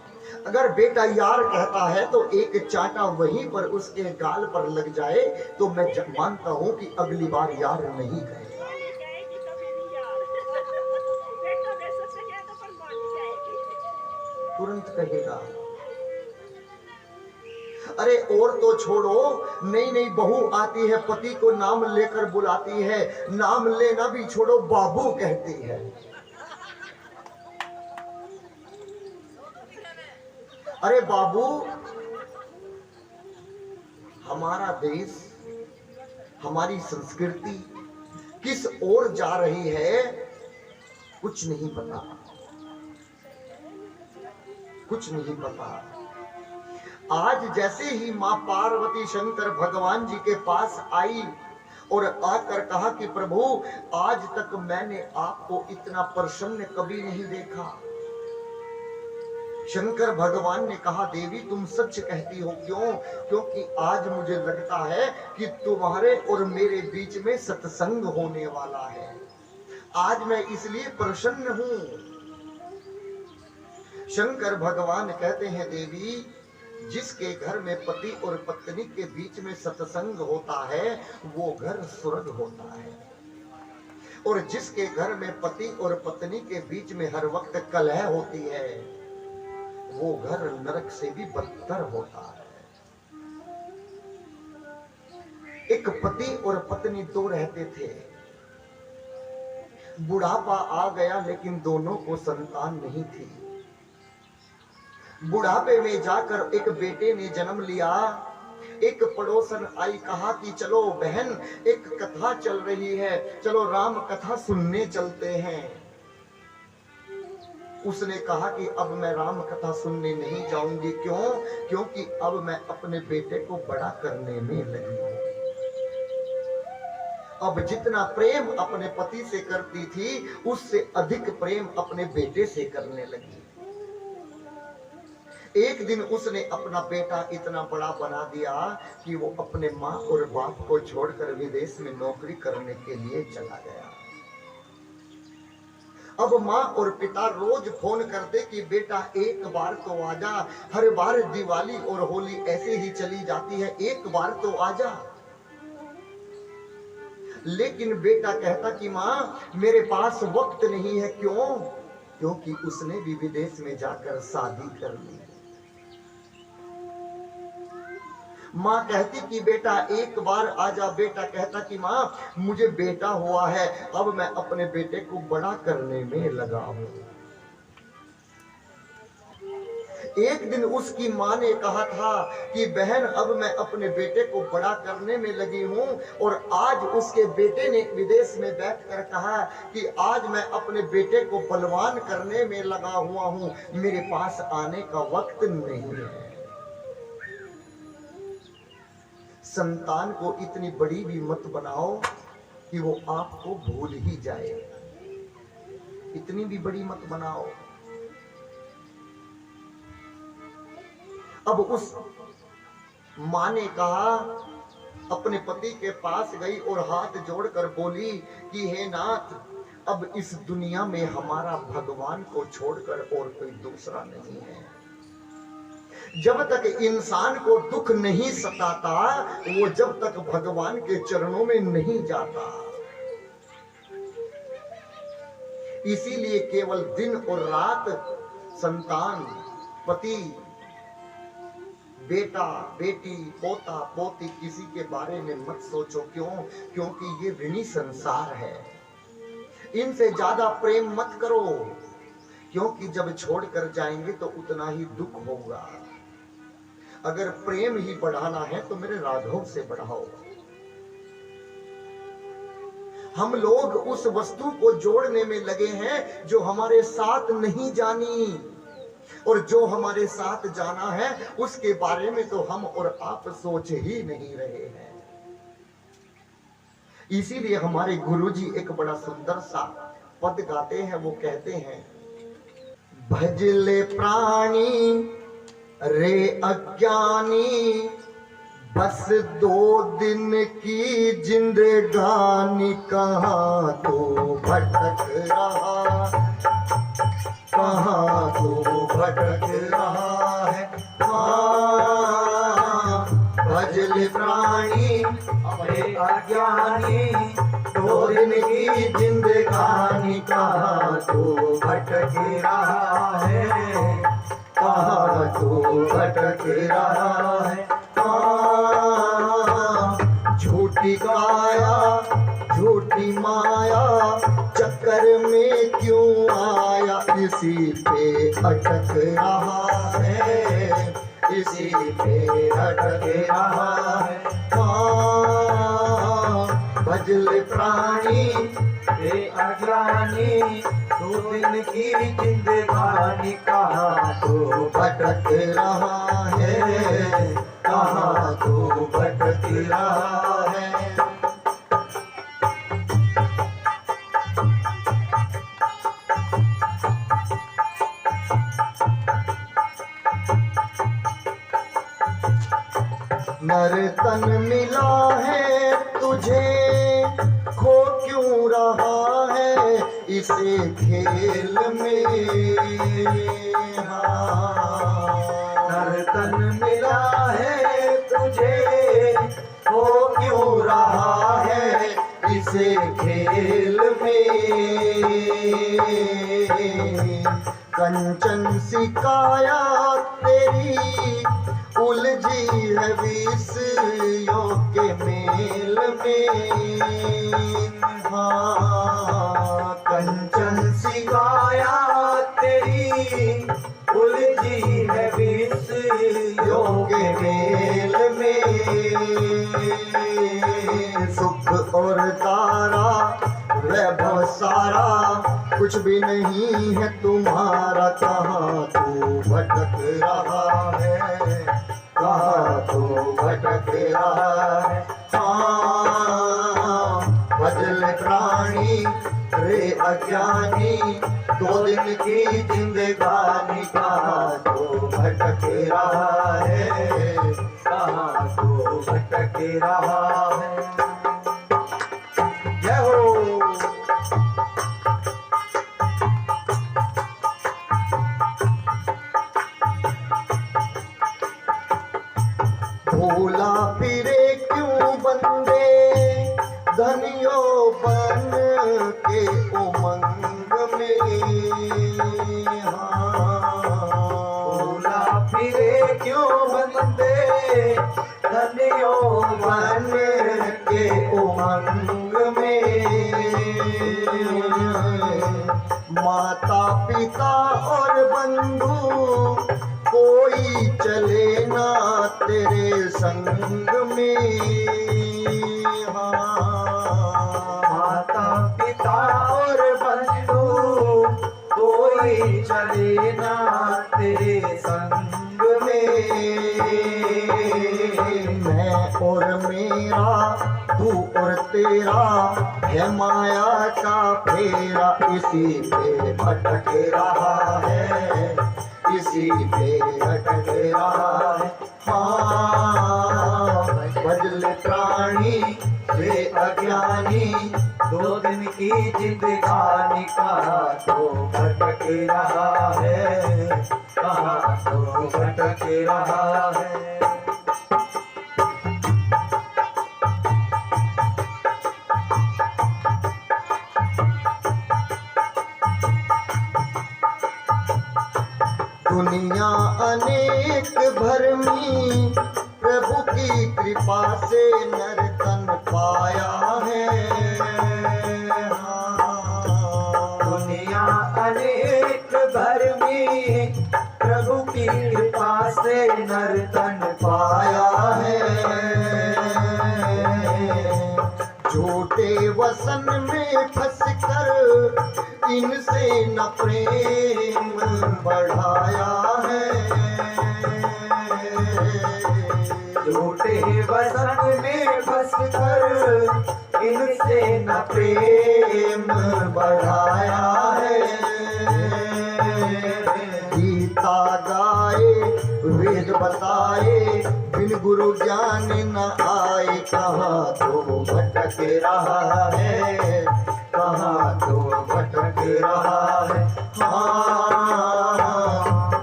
अगर बेटा यार कहता है तो एक चांटा वहीं पर उसके गाल पर लग जाए तो मैं मानता हूं कि अगली बार यार नहीं कहेगा। तुरंत कहेगा। अरे और तो छोड़ो, नई नई बहू आती है, पति को नाम लेकर बुलाती है, नाम लेना भी छोड़ो बाबू कहती है। अरे बाबू, हमारा देश, हमारी संस्कृति, किस ओर जा रही है कुछ नहीं पता, कुछ नहीं पता। आज जैसे ही मां पार्वती शंकर भगवान जी के पास आई और आकर कहा कि प्रभु आज तक मैंने आपको इतना प्रसन्न कभी नहीं देखा। शंकर भगवान ने कहा देवी तुम सच कहती हो, क्यों? क्योंकि आज मुझे लगता है कि तुम्हारे और मेरे बीच में सत्संग होने वाला है। आज मैं इसलिए प्रसन्न हूं। शंकर भगवान कहते हैं देवी जिसके घर में पति और पत्नी के बीच में सत्संग होता है वो घर स्वर्ग होता है, और जिसके घर में पति और पत्नी के बीच में हर वक्त कलह होती है वो घर नरक से भी बदतर होता है। एक पति और पत्नी दो रहते थे, बुढ़ापा आ गया लेकिन दोनों को संतान नहीं थी। बुढ़ापे में जाकर एक बेटे ने जन्म लिया। एक पड़ोसन आई, कहा कि चलो बहन एक कथा चल रही है, चलो राम कथा सुनने चलते हैं। उसने कहा कि अब मैं राम कथा सुनने नहीं जाऊंगी। क्यों? क्योंकि अब मैं अपने बेटे को बड़ा करने में लगी हूं। अब जितना प्रेम अपने पति से करती थी उससे अधिक प्रेम अपने बेटे से करने लगी। एक दिन उसने अपना बेटा इतना बड़ा बना दिया कि वो अपने माँ और बाप को छोड़कर विदेश में नौकरी करने के लिए चला गया। अब माँ और पिता रोज फोन करते कि बेटा एक बार तो आजा, हर बार दिवाली और होली ऐसे ही चली जाती है, एक बार तो आजा। लेकिन बेटा कहता कि माँ मेरे पास वक्त नहीं है। क्यों? क्योंकि उसने भी विदेश में जाकर शादी कर ली। माँ कहती कि बेटा एक बार आजा। बेटा कहता कि माँ मुझे बेटा हुआ है, अब मैं अपने बेटे को बड़ा करने में लगा हूं। एक दिन उसकी माँ ने कहा था कि बहन अब मैं अपने बेटे को बड़ा करने में लगी हूं, और आज उसके बेटे ने विदेश में बैठकर कहा कि आज मैं अपने बेटे को बलवान करने में लगा हुआ हूं, मेरे पास आने का वक्त नहीं है। संतान को इतनी बड़ी भी मत बनाओ कि वो आपको भूल ही जाए, इतनी भी बड़ी मत बनाओ। अब उस मां ने कहा, अपने पति के पास गई और हाथ जोड़कर बोली कि हे नाथ, अब इस दुनिया में हमारा भगवान को छोड़कर और कोई दूसरा नहीं है। जब तक इंसान को दुख नहीं सताता वो जब तक भगवान के चरणों में नहीं जाता। इसीलिए केवल दिन और रात संतान, पति, बेटा, बेटी, पोता, पोती किसी के बारे में मत सोचो। क्यों? क्योंकि ये ऋणी संसार है, इनसे ज्यादा प्रेम मत करो, क्योंकि जब छोड़कर जाएंगे तो उतना ही दुख होगा। अगर प्रेम ही बढ़ाना है तो मेरे राघव से बढ़ाओ। हम लोग उस वस्तु को जोड़ने में लगे हैं जो हमारे साथ नहीं जानी, और जो हमारे साथ जाना है उसके बारे में तो हम और आप सोच ही नहीं रहे हैं। इसीलिए हमारे गुरुजी एक बड़ा सुंदर सा पद गाते हैं। वो कहते हैं, भजले प्राणी रे अज्ञानी, बस 2 दिन की जिंदगानी, कहाँ तो भटक रहा, कहाँ तो भटक रहा है। भजल प्राणी रे अज्ञानी, 2 दिन की जिंदगानी, कहाँ तो भटक रहा है, कहाँ तो भटक रहा है। झूठी काया झूठी माया चक्कर में क्यों आया, इसी पे अटक रहा है, इसी पे अटक रहा है। भज भजल प्राणी रे अज्ञानी, 2 दिन की जिंदगानी कहाँ तो भटक रहा है, कहाँ तो भटक रहा है। नर्तन मिला है तुझे, खो क्यों रहा है इसे खेल में। हाँ, नर्तन मिला है तुझे, हो क्यों रहा है इसे खेल में। कंचन सी काया तेरी उलझी है विषयों के मेल में। हाँ, कंचन सी काया तेरी उलझी है विषयों के मेल में। सुख और तारा वैभव सारा कुछ भी नहीं है तुम्हारा। कहाँ तू भटक रहा है, कहाँ तू भटक रहा है। हाँ, भजल प्राणी रे अज्ञानी, 2 दिन की जिंदगानी कहाँ तो भटक रहा है, कहाँ तो भटक रहा है। जय हो। भूला फिरे क्यों बंदे धनियों बन के उमंग में। हाँ, भूला फिरे क्यों बंदे धनियों बन के उमंग में। माता पिता और बंधु कोई चले ना तेरे संग में। हाँ, माता पिता और बंधु कोई चले ना तेरे संग में। मैं और मेरा तू और तेरा है माया का फेरा, इसी पे भटक रहा है, इसी पे भटक रहा है। हाँ, भजल प्राणी वे अज्ञानी, 2 दिन की जिंदगानी कहाँ तो भटक रहा है, कहाँ तो भटक रहा है। दुनिया अनेक भरमी, प्रभु की कृपा से नर्तन पाया है। दुनिया अनेक भरमी, प्रभु की कृपा से नर्तन पाया है। झूठे वसन में फंस कर इनसे न प्रेम बढ़ाया है। झूठे वसन में फंस कर इनसे न प्रेम बढ़ाया है। गीता गाए वेद बताए, बिन गुरु ज्ञान न आए। कहाँ तो भटक रहा है, कहाँ तो भटक रहा है। हाँ,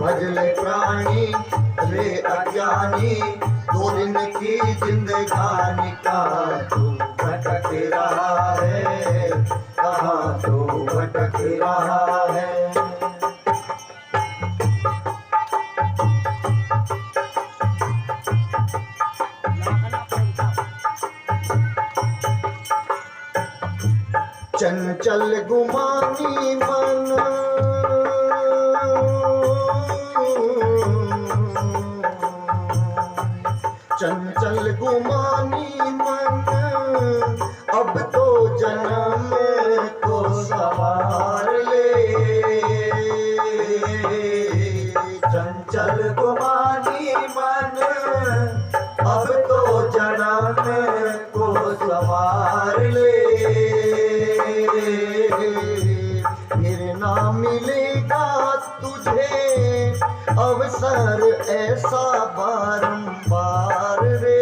भजल प्राणी रे अज्ञानी, 2 दिन की जिंदगानी कहाँ तो भटक रहा है, कहाँ तो भटक रहा है। चंचल गुमानी मन, चंचल गुमानी मन, अब तो फिर ना मिलेगा तुझे अवसर ऐसा बारंबार रे।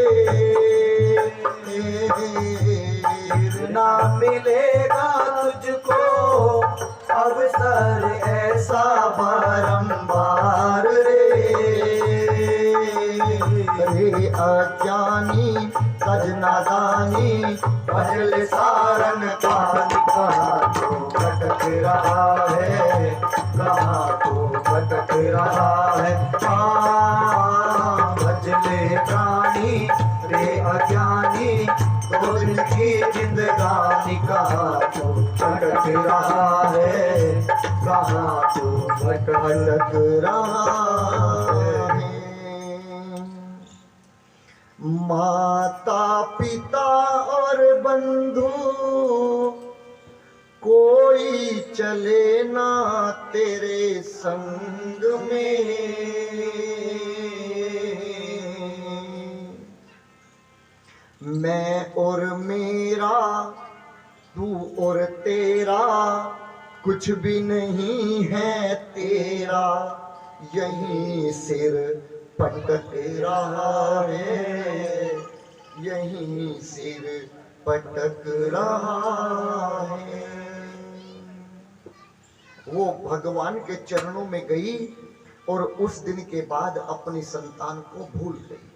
फिर ना मिलेगा तुझको अवसर ऐसा बारंबार रे। रे अज्ञानी तज नादानी भजल सारन पानी। कहाँ तो भटक रहा है, कहाँ तो भटक रहा है। भजले प्राणी रे अज्ञानी तो जिनकी जिंदगानी। कहाँ तो भटक रहा है, कहाँ तो भटक रहा है। माता पिता और बंधु कोई चले ना तेरे संग में। मैं और मेरा, तू और तेरा, कुछ भी नहीं है तेरा। यहीं सिर पटक रहा है, यहीं सिर पटक रहा है। वो भगवान के चरणों में गई और उस दिन के बाद अपनी संतान को भूल गई,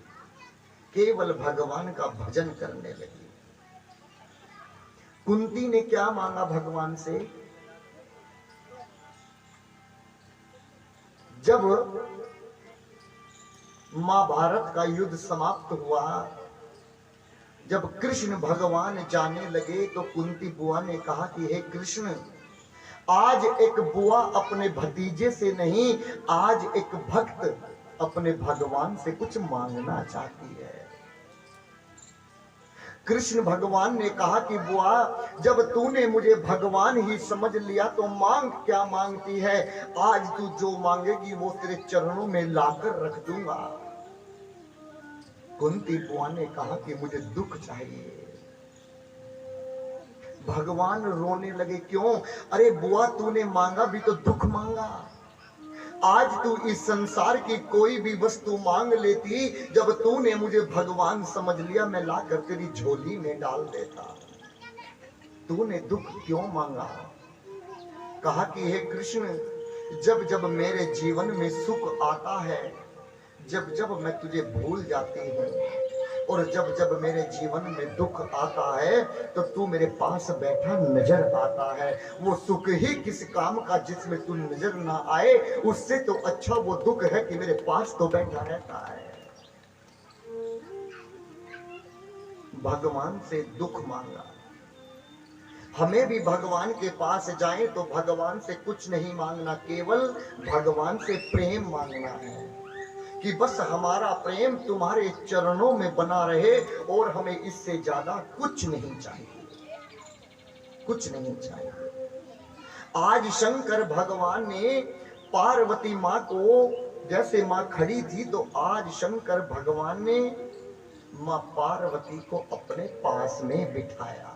केवल भगवान का भजन करने लगी। कुंती ने क्या मांगा भगवान से? जब महाभारत का युद्ध समाप्त हुआ, जब कृष्ण भगवान जाने लगे तो कुंती बुआ ने कहा कि हे कृष्ण, आज एक बुआ अपने भतीजे से नहीं, आज एक भक्त अपने भगवान से कुछ मांगना चाहती है। कृष्ण भगवान ने कहा कि बुआ, जब तूने मुझे भगवान ही समझ लिया तो मांग क्या मांगती है। आज तू जो मांगेगी वो तेरे चरणों में लाकर रख दूंगा। कुंती बुआ ने कहा कि मुझे दुख चाहिए। भगवान रोने लगे, क्यों? अरे बुआ, तूने मांगा भी तो दुख मांगा। आज तू इस संसार की कोई भी वस्तु मांग लेती, जब तूने मुझे भगवान समझ लिया मैं लाकर तेरी झोली में डाल देता। तूने दुख क्यों मांगा? कहा कि हे कृष्ण, जब जब मेरे जीवन में सुख आता है, जब जब मैं तुझे भूल जाती हूँ, और जब जब मेरे जीवन में दुख आता है तो तू मेरे पास बैठा नजर आता है। वो सुख ही किस काम का जिसमें तू नजर ना आए, उससे तो अच्छा वो दुख है कि मेरे पास तो बैठा रहता है। भगवान से दुख मांगा। हमें भी भगवान के पास जाएं तो भगवान से कुछ नहीं मांगना, केवल भगवान से प्रेम मांगना है कि बस हमारा प्रेम तुम्हारे चरणों में बना रहे और हमें इससे ज्यादा कुछ नहीं चाहिए, कुछ नहीं चाहिए। आज शंकर भगवान ने पार्वती माँ को, जैसे माँ खड़ी थी तो आज शंकर भगवान ने माँ पार्वती को अपने पास में बिठाया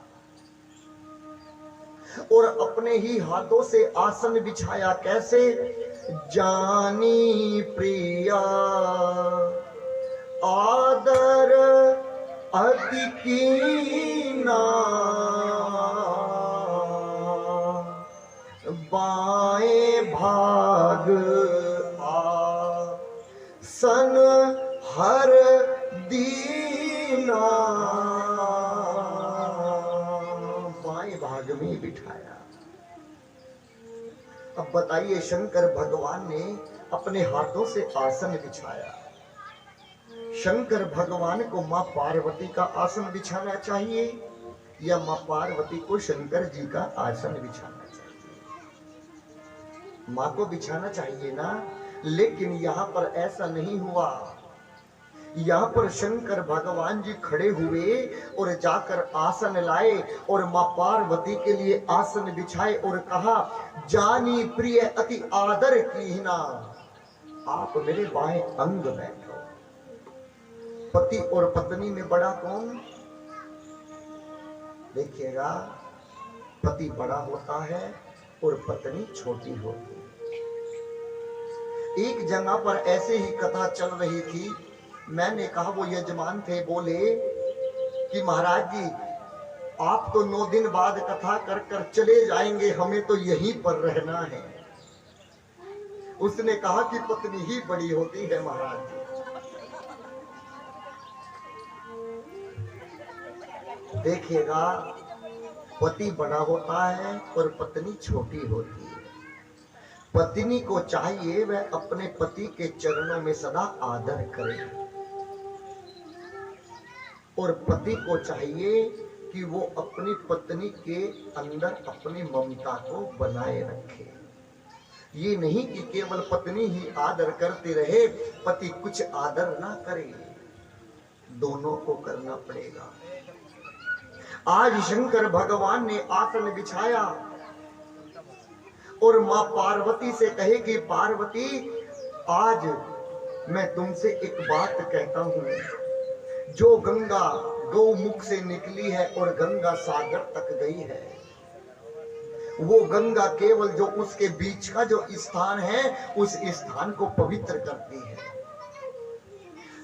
और अपने ही हाथों से आसन बिछाया। कैसे? जानी प्रिया आदर अति कीना, बाएं भाग आसन हर दीना। बाएं भाग में बिठाया। अब बताइए, शंकर भगवान ने अपने हाथों से आसन बिछाया। शंकर भगवान को मां पार्वती का आसन बिछाना चाहिए या मां पार्वती को शंकर जी का आसन बिछाना चाहिए? मां को बिछाना चाहिए ना। लेकिन यहाँ पर ऐसा नहीं हुआ। यहाँ पर शंकर भगवान जी खड़े हुए और जाकर आसन लाए और मां पार्वती के लिए आसन बिछाए और कहा, जानी प्रिय अति आदर कीना, आप मेरे बाएं अंग बैठो। पति और पत्नी में बड़ा कौन? देखिएगा, पति बड़ा होता है और पत्नी छोटी होती है। एक जगह पर ऐसे ही कथा चल रही थी। मैंने कहा, वो यजमान थे, बोले कि महाराज जी आप तो 9 दिन बाद कथा कर कर चले जाएंगे, हमें तो यहीं पर रहना है। उसने कहा कि पत्नी ही बड़ी होती है महाराज जी। देखिएगा, पति बड़ा होता है और पत्नी छोटी होती है। पत्नी को चाहिए वह अपने पति के चरणों में सदा आदर करे, और पति को चाहिए कि वो अपनी पत्नी के अंदर अपनी ममता को बनाए रखे। ये नहीं कि केवल पत्नी ही आदर करती रहे, पति कुछ आदर ना करे, दोनों को करना पड़ेगा। आज शंकर भगवान ने आसन बिछाया और मां पार्वती से कहे कि पार्वती, आज मैं तुमसे एक बात कहता हूं। जो गंगा गौमुख से निकली है और गंगा सागर तक गई है, वो गंगा केवल जो उसके बीच का जो स्थान है उस स्थान को पवित्र करती है।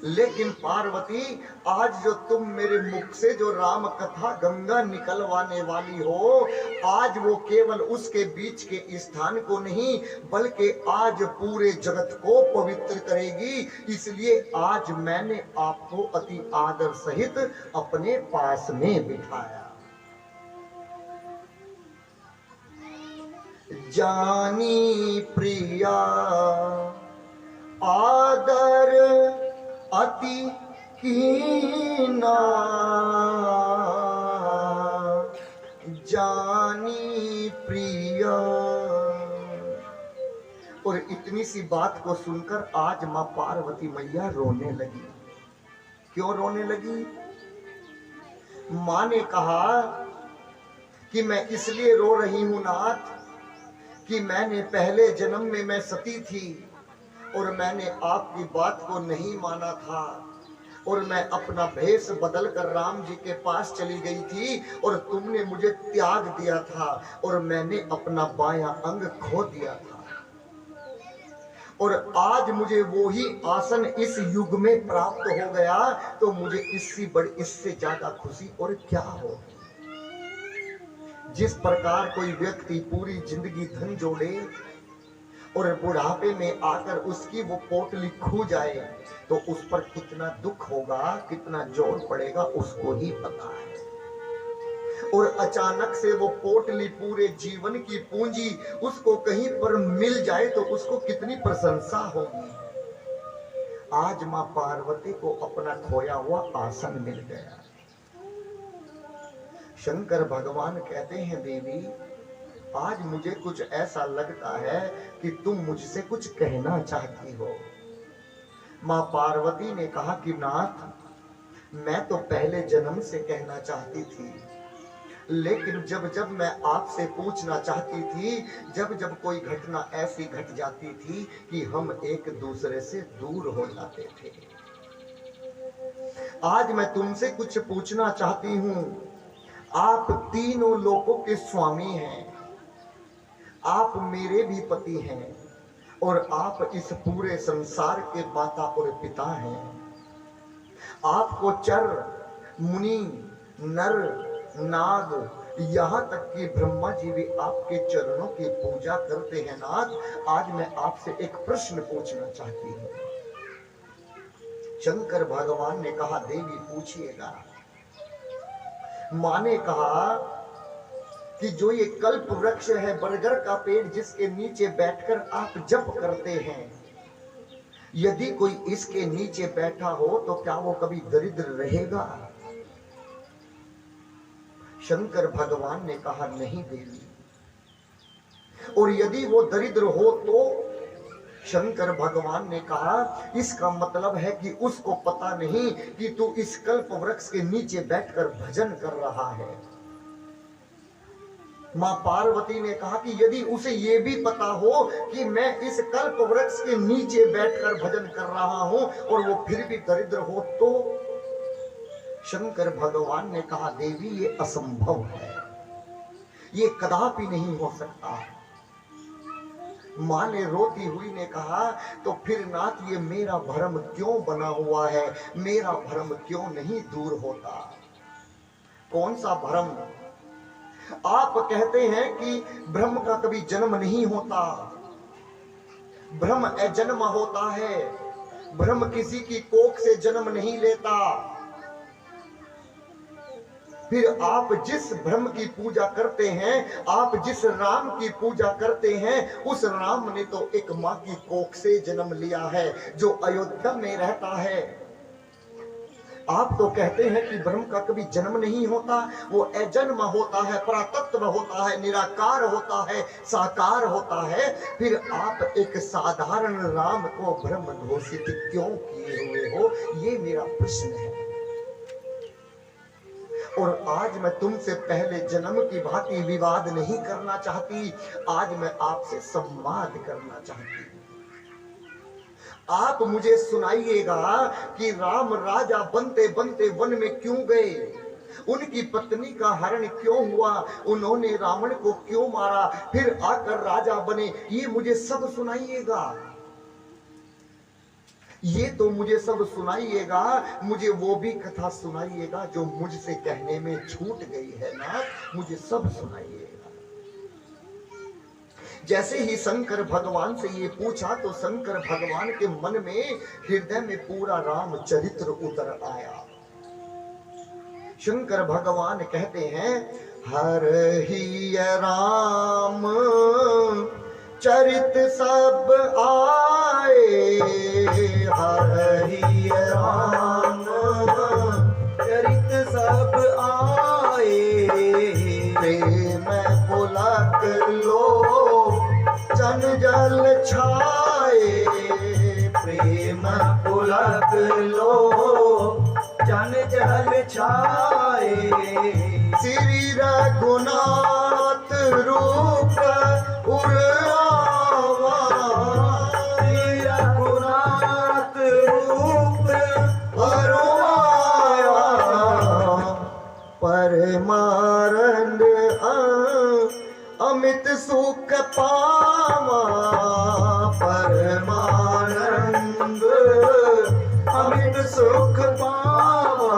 लेकिन पार्वती, आज जो तुम मेरे मुख से जो राम कथा गंगा निकलवाने वाली हो, आज वो केवल उसके बीच के स्थान को नहीं बल्कि आज पूरे जगत को पवित्र करेगी। इसलिए आज मैंने आपको अति आदर सहित अपने पास में बिठाया। जानी प्रिया आदर अति कीना, जानी प्रिया। और इतनी सी बात को सुनकर आज मां पार्वती मैया रोने लगी। क्यों रोने लगी? मां ने कहा कि मैं इसलिए रो रही हूं नाथ कि मैंने पहले जन्म में मैं सती थी और मैंने आपकी बात को नहीं माना था, और मैं अपना भेष बदलकर राम जी के पास चली गई थी और तुमने मुझे त्याग दिया था और मैंने अपना बायां अंग खो दिया था, और आज मुझे वो ही आसन इस युग में प्राप्त हो गया, तो मुझे इससे ज्यादा खुशी और क्या होगी। जिस प्रकार कोई व्यक्ति पूरी जिंदगी धन जोड़े और बुढ़ापे में आकर उसकी वो पोटली खो जाए तो उस पर कितना दुख होगा, कितना जोर पड़ेगा, उसको ही पता है। और अचानक से वो पोटली पूरे जीवन की पूंजी उसको कहीं पर मिल जाए तो उसको कितनी प्रशंसा होगी। आज मां पार्वती को अपना खोया हुआ आसन मिल गया। शंकर भगवान कहते हैं, देवी आज मुझे कुछ ऐसा लगता है कि तुम मुझसे कुछ कहना चाहती हो। मां पार्वती ने कहा कि नाथ, मैं तो पहले जन्म से कहना चाहती थी, लेकिन जब जब मैं आपसे पूछना चाहती थी, जब जब कोई घटना ऐसी घट जाती थी कि हम एक दूसरे से दूर हो जाते थे। आज मैं तुमसे कुछ पूछना चाहती हूं। आप तीनों लोकों के स्वामी हैं, आप मेरे भी पति हैं और आप इस पूरे संसार के माता और पिता हैं। आपको चर, मुनि, नर, नाग, यहाँ तक कि ब्रह्मा जी भी आपके चरणों की पूजा करते हैं। नाथ, आज मैं आपसे एक प्रश्न पूछना चाहती हूँ। शंकर भगवान ने कहा, देवी पूछिएगा। मां ने कहा कि जो ये कल्प वृक्ष है, बरगद का पेड़, जिसके नीचे बैठकर आप जप करते हैं, यदि कोई इसके नीचे बैठा हो तो क्या वो कभी दरिद्र रहेगा? शंकर भगवान ने कहा, नहीं देवी। और यदि वो दरिद्र हो तो? शंकर भगवान ने कहा, इसका मतलब है कि उसको पता नहीं कि तू इस कल्प वृक्ष के नीचे बैठकर भजन कर रहा है। मां पार्वती ने कहा कि यदि उसे ये भी पता हो कि मैं इस कल्प वृक्ष के नीचे बैठकर भजन कर रहा हूं और वो फिर भी दरिद्र हो तो? शंकर भगवान ने कहा, देवी ये असंभव है, ये कदापि नहीं हो सकता। माँ ने रोती हुई ने कहा, तो फिर नाथ ये मेरा भ्रम क्यों बना हुआ है, मेरा भ्रम क्यों नहीं दूर होता? कौन सा भ्रम? आप कहते हैं कि ब्रह्म का कभी जन्म नहीं होता, ब्रह्म अजन्म होता है, ब्रह्म किसी की कोख से जन्म नहीं लेता। फिर आप जिस ब्रह्म की पूजा करते हैं, आप जिस राम की पूजा करते हैं, उस राम ने तो एक माँ की कोख से जन्म लिया है जो अयोध्या में रहता है। आप तो कहते हैं कि ब्रह्म का कभी जन्म नहीं होता, वो अजन्म होता है, परातत्व होता है, निराकार होता है, साकार होता है। फिर आप एक साधारण राम को ब्रह्म घोषित क्यों किए हुए हो, ये मेरा प्रश्न है। और आज मैं तुमसे पहले जन्म की भांति विवाद नहीं करना चाहती, आज मैं आपसे संवाद करना चाहती हूँ। आप मुझे सुनाइएगा कि राम राजा बनते बनते वन में क्यों गए, उनकी पत्नी का हरण क्यों हुआ, उन्होंने रावण को क्यों मारा, फिर आकर राजा बने, ये मुझे सब सुनाइएगा। ये तो मुझे सब सुनाइएगा, मुझे वो भी कथा सुनाइएगा जो मुझसे कहने में छूट गई है ना, मुझे सब सुनाइएगा। जैसे ही शंकर भगवान से ये पूछा तो शंकर भगवान के मन में, हृदय में पूरा राम चरित्र उतर आया। शंकर भगवान कहते हैं, हर ही राम चरित सब आए, हर ही राम चरित सब आए, प्रेम पुलक लो जन जल छाए, प्रेम पुलक लो जन जल छाए, श्री रघुनाथ रूप उर आवा, श्री रघुनाथ रूप उर आया, परमानंद अमित सुख पावा, परमानंद अमित सुख पावा,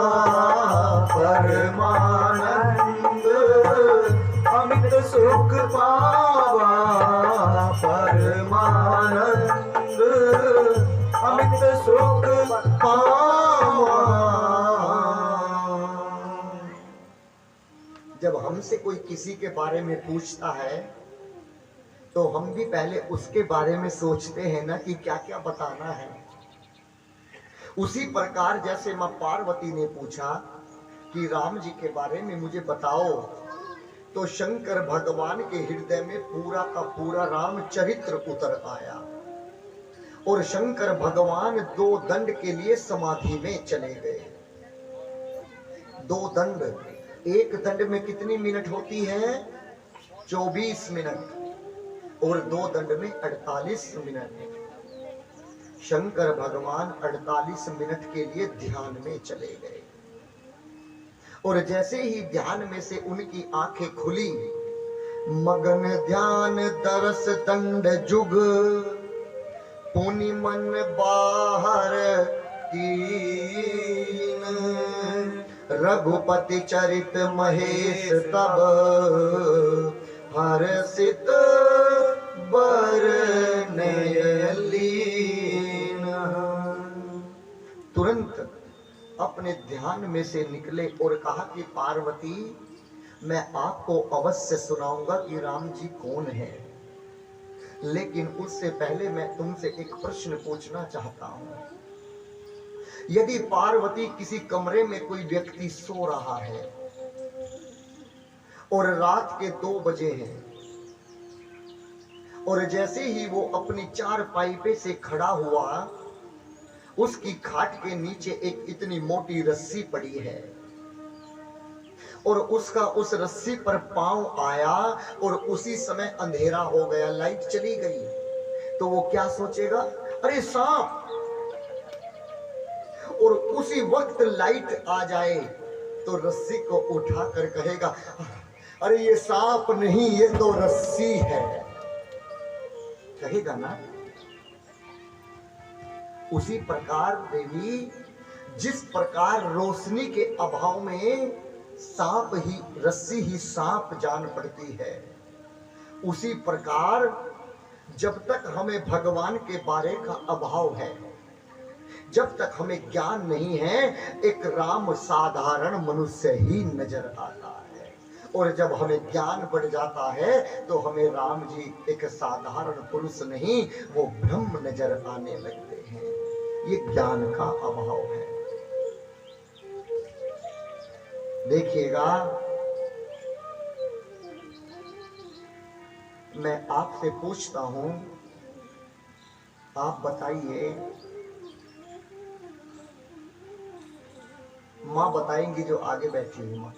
परमानंद अमित सुख पावा, परमानंद अमित सुख पावा। जब हमसे कोई किसी के बारे में पूछता है तो हम भी पहले उसके बारे में सोचते हैं ना कि क्या क्या बताना है। उसी प्रकार जैसे मां पार्वती ने पूछा कि राम जी के बारे में मुझे बताओ, तो शंकर भगवान के हृदय में पूरा का पूरा राम चरित्र उतर आया और शंकर भगवान 2 दंड के लिए समाधि में चले गए। 2 दंड, एक दंड में कितनी मिनट होती है? 24 मिनट, और 2 दंड में 48 मिनट। शंकर भगवान 48 मिनट के लिए ध्यान में चले गए और जैसे ही ध्यान में से उनकी आंखें खुली, मगन ध्यान दरस दंड जुग, पुनि मन बाहर कीन, रघुपति चरित महेश तब, हर्षित बरनय लीन। तुरंत अपने ध्यान में से निकले और कहा कि पार्वती, मैं आपको अवश्य सुनाऊंगा कि राम जी कौन है, लेकिन उससे पहले मैं तुमसे एक प्रश्न पूछना चाहता हूं। यदि पार्वती किसी कमरे में कोई व्यक्ति सो रहा है और रात के 2 बजे हैं और जैसे ही वो अपनी 4 पाइपे से खड़ा हुआ, उसकी खाट के नीचे एक इतनी मोटी रस्सी पड़ी है और उसका उस रस्सी पर पांव आया और उसी समय अंधेरा हो गया, लाइट चली गई, तो वो क्या सोचेगा? अरे सांप। और उसी वक्त लाइट आ जाए तो रस्सी को उठाकर कहेगा, अरे ये सांप नहीं, ये तो रस्सी है, कहेगा ना। उसी प्रकार देवी, जिस प्रकार रोशनी के अभाव में सांप ही, रस्सी ही सांप जान पड़ती है, उसी प्रकार जब तक हमें भगवान के बारे का अभाव है, जब तक हमें ज्ञान नहीं है, एक राम साधारण मनुष्य ही नजर आता है। और जब हमें ज्ञान बढ़ जाता है तो हमें राम जी एक साधारण पुरुष नहीं, वो ब्रह्म नजर आने लगते हैं। ये ज्ञान का अभाव है। देखिएगा, मैं आपसे पूछता हूं, आप बताइए, मां बताएंगी जो आगे बैठी हुई मां।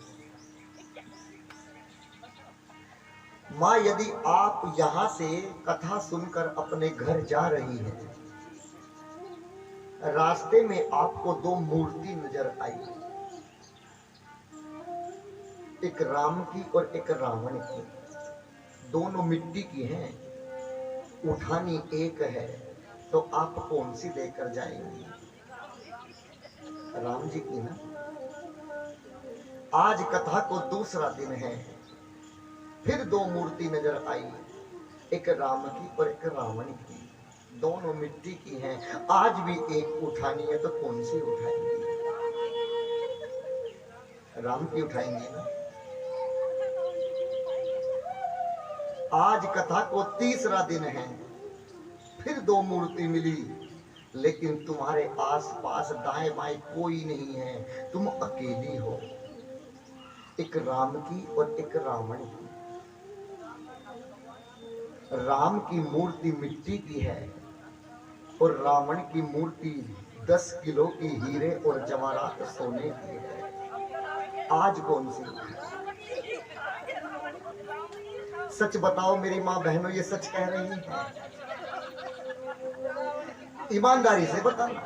मां, यदि आप यहां से कथा सुनकर अपने घर जा रही हैं, रास्ते में आपको दो मूर्ति नजर आई, एक राम की और एक रावण की, दोनों मिट्टी की हैं, उठानी एक है, तो आप कौन सी लेकर जाएंगी? राम जी की ना। आज कथा को दूसरा दिन है, फिर दो मूर्ति नजर आई, एक राम की और एक रावण की, दोनों मिट्टी की हैं। आज भी एक उठानी है, तो कौन सी उठाएंगी? राम की उठाएंगे ना। आज कथा को तीसरा दिन है, फिर दो मूर्ति मिली, लेकिन तुम्हारे आसपास दाएं बाएं कोई नहीं है, तुम अकेली हो, एक राम की और एक रावण की। राम की मूर्ति मिट्टी की है और रावण की मूर्ति 10 किलो की हीरे और जवाहरात सोने की है। आज कौन सी? सच बताओ मेरी माँ बहनों, ये सच कह रही है? ईमानदारी से बताना,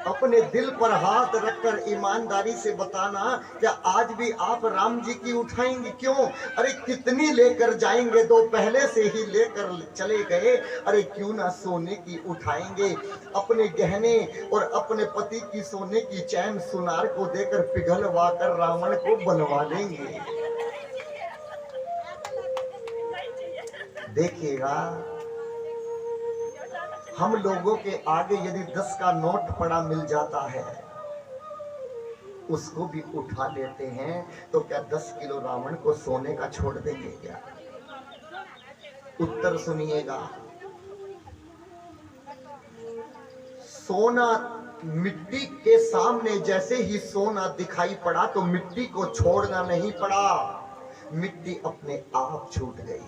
अपने दिल पर हाथ रखकर ईमानदारी से बताना, क्या आज भी आप राम जी की उठाएंगे? क्यों? अरे कितनी लेकर जाएंगे, दो पहले से ही लेकर चले गए, अरे क्यों ना सोने की उठाएंगे? अपने गहने और अपने पति की सोने की चैन सुनार को देकर पिघलवा कर रावण को बनवा लेंगे। देखिएगा, हम लोगों के आगे यदि 10 का नोट पड़ा मिल जाता है, उसको भी उठा लेते हैं, तो क्या 10 किलो रावण को सोने का छोड़ देंगे क्या? उत्तर सुनिएगा। सोना मिट्टी के सामने जैसे ही सोना दिखाई पड़ा तो मिट्टी को छोड़ना नहीं पड़ा, मिट्टी अपने आप छूट गई।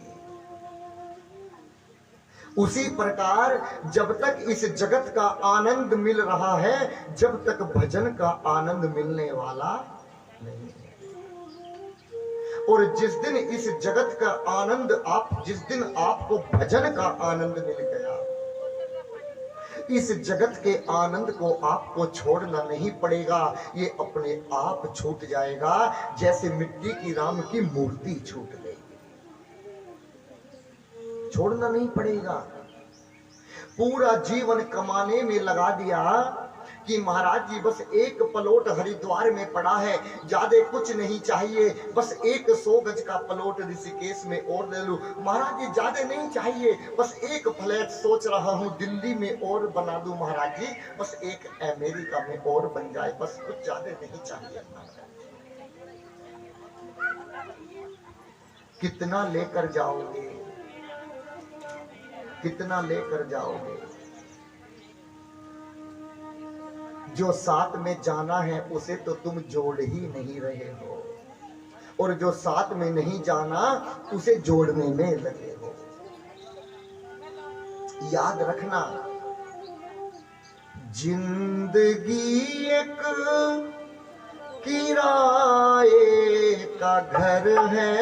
उसी प्रकार जब तक इस जगत का आनंद मिल रहा है, जब तक भजन का आनंद मिलने वाला नहीं है। और जिस दिन इस जगत का आनंद जिस दिन आपको भजन का आनंद मिल गया, इस जगत के आनंद को आपको छोड़ना नहीं पड़ेगा, ये अपने आप छूट जाएगा, जैसे मिट्टी की राम की मूर्ति छूट गई। छोड़ना नहीं पड़ेगा। पूरा जीवन कमाने में लगा दिया कि महाराज जी बस एक प्लॉट हरिद्वार में पड़ा है, ज्यादा कुछ नहीं चाहिए, बस एक 100 गज का प्लॉट ऋषिकेश में और ले लूं। महाराज जी ज्यादा नहीं चाहिए, बस एक फ्लैट सोच रहा हूं दिल्ली में और बना दूं महाराज जी, बस एक अमेरिका में और बन जाए, बस कुछ ज्यादा नहीं चाहिए महाराज। कितना लेकर जाओगे? कितना लेकर जाओगे? जो साथ में जाना है उसे तो तुम जोड़ ही नहीं रहे हो, और जो साथ में नहीं जाना उसे जोड़ने में लगे हो। याद रखना, जिंदगी एक किराए का घर है,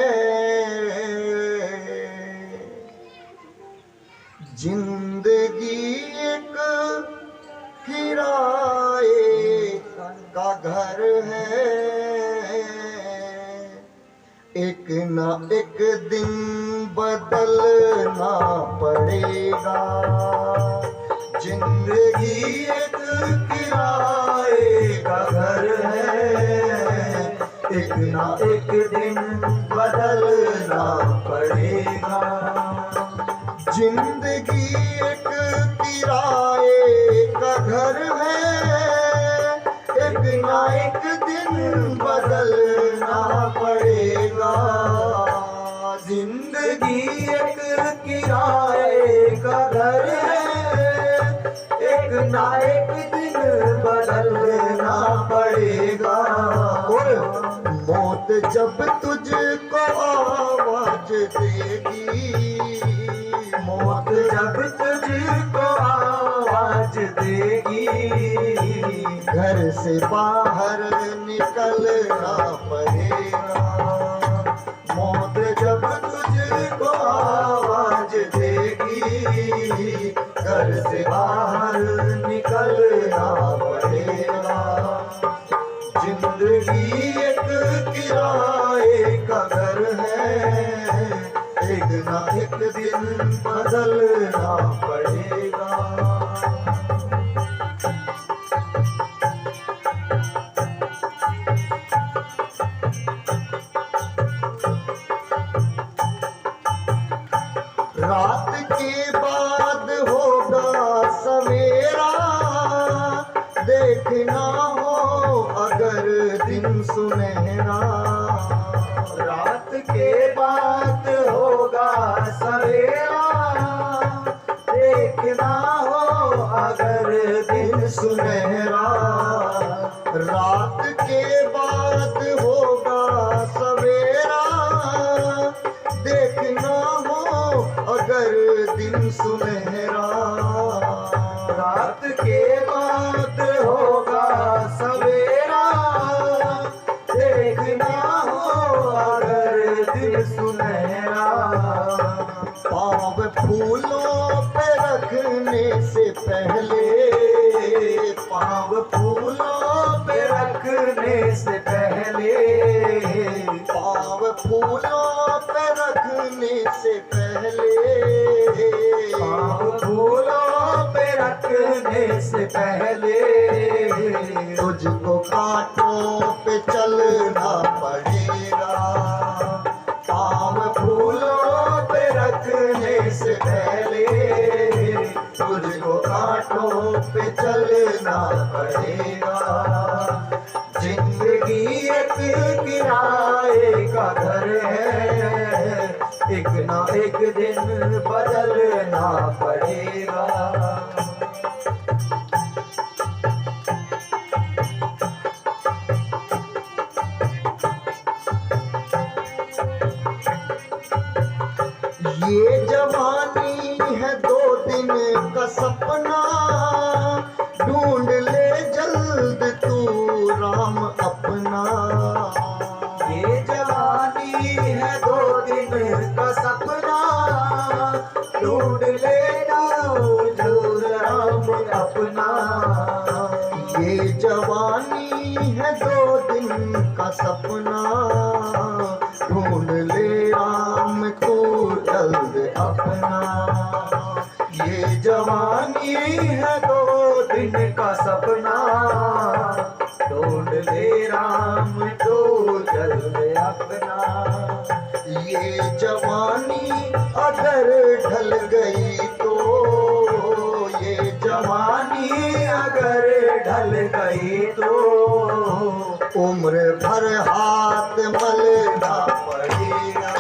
जिंदगी एक किराए का घर है, ना एक दिन बदलना पड़ेगा। जिंदगी एक किराए का घर है, एक ना एक दिन बदलना पड़ेगा। जिंदगी एक किराए का घर है, एक ना एक दिन बदलना पड़ेगा। जिंदगी एक किराए का घर है, एक ना एक दिन बदलना पड़ेगा। और मौत जब तुझको आवाज देगी, मौत जब तुझको आवाज देगी, घर से बाहर निकलना पड़ेगा। मौत जब तुझको आवाज देगी, घर से बाहर निकलना पड़ेगा। जिंदगी एक किराए का घर है, एक ना एक दिन बदलना पड़ेगा। रात के बाद होगा सवेरा, देखना हो अगर दिन सुनहरा। रात के बाद होगा सवेरा, देखना हो अगर दिन सुनहरा। रात के बाद होगा सवेरा, देखना हो अगर दिन सुनहरा। रात के बाद होगा सवेरा, देखना हो अगर दिन सुनहरा। पाँव फूलों पे रखने से पहले, पाँव फूलों पे रखने से पहले, पाँव फूलों पे रखने से पहले, पाँव फूलों पे रखने से पहले, तुझको कांटों पे चलना पड़ेगा। पाँव फूलों पे रखने से पहले, तुझको कांटों पे चलना पड़ेगा। जिंदगी एक किराए का घर है, एक ना एक दिन बदलना पड़ेगा। ये जवानी है 2 दिन का सपना, ढूंढ ले जल्द तू राम अपना। ये जवानी है 2 दिन का सपना, ढूंढ लेना जल्द राम अपना। ये जवानी है 2 दिन का सपना, ढूंढ ले राम तू जल्द अपना। ये जवानी है 2 दिन का सपना, ढूंढ ले राम तो जल्द अपना। ये जवानी अगर ढल गई तो, ये जवानी अगर ढल गई तो, उम्र भर हाथ मलना पड़ेगा।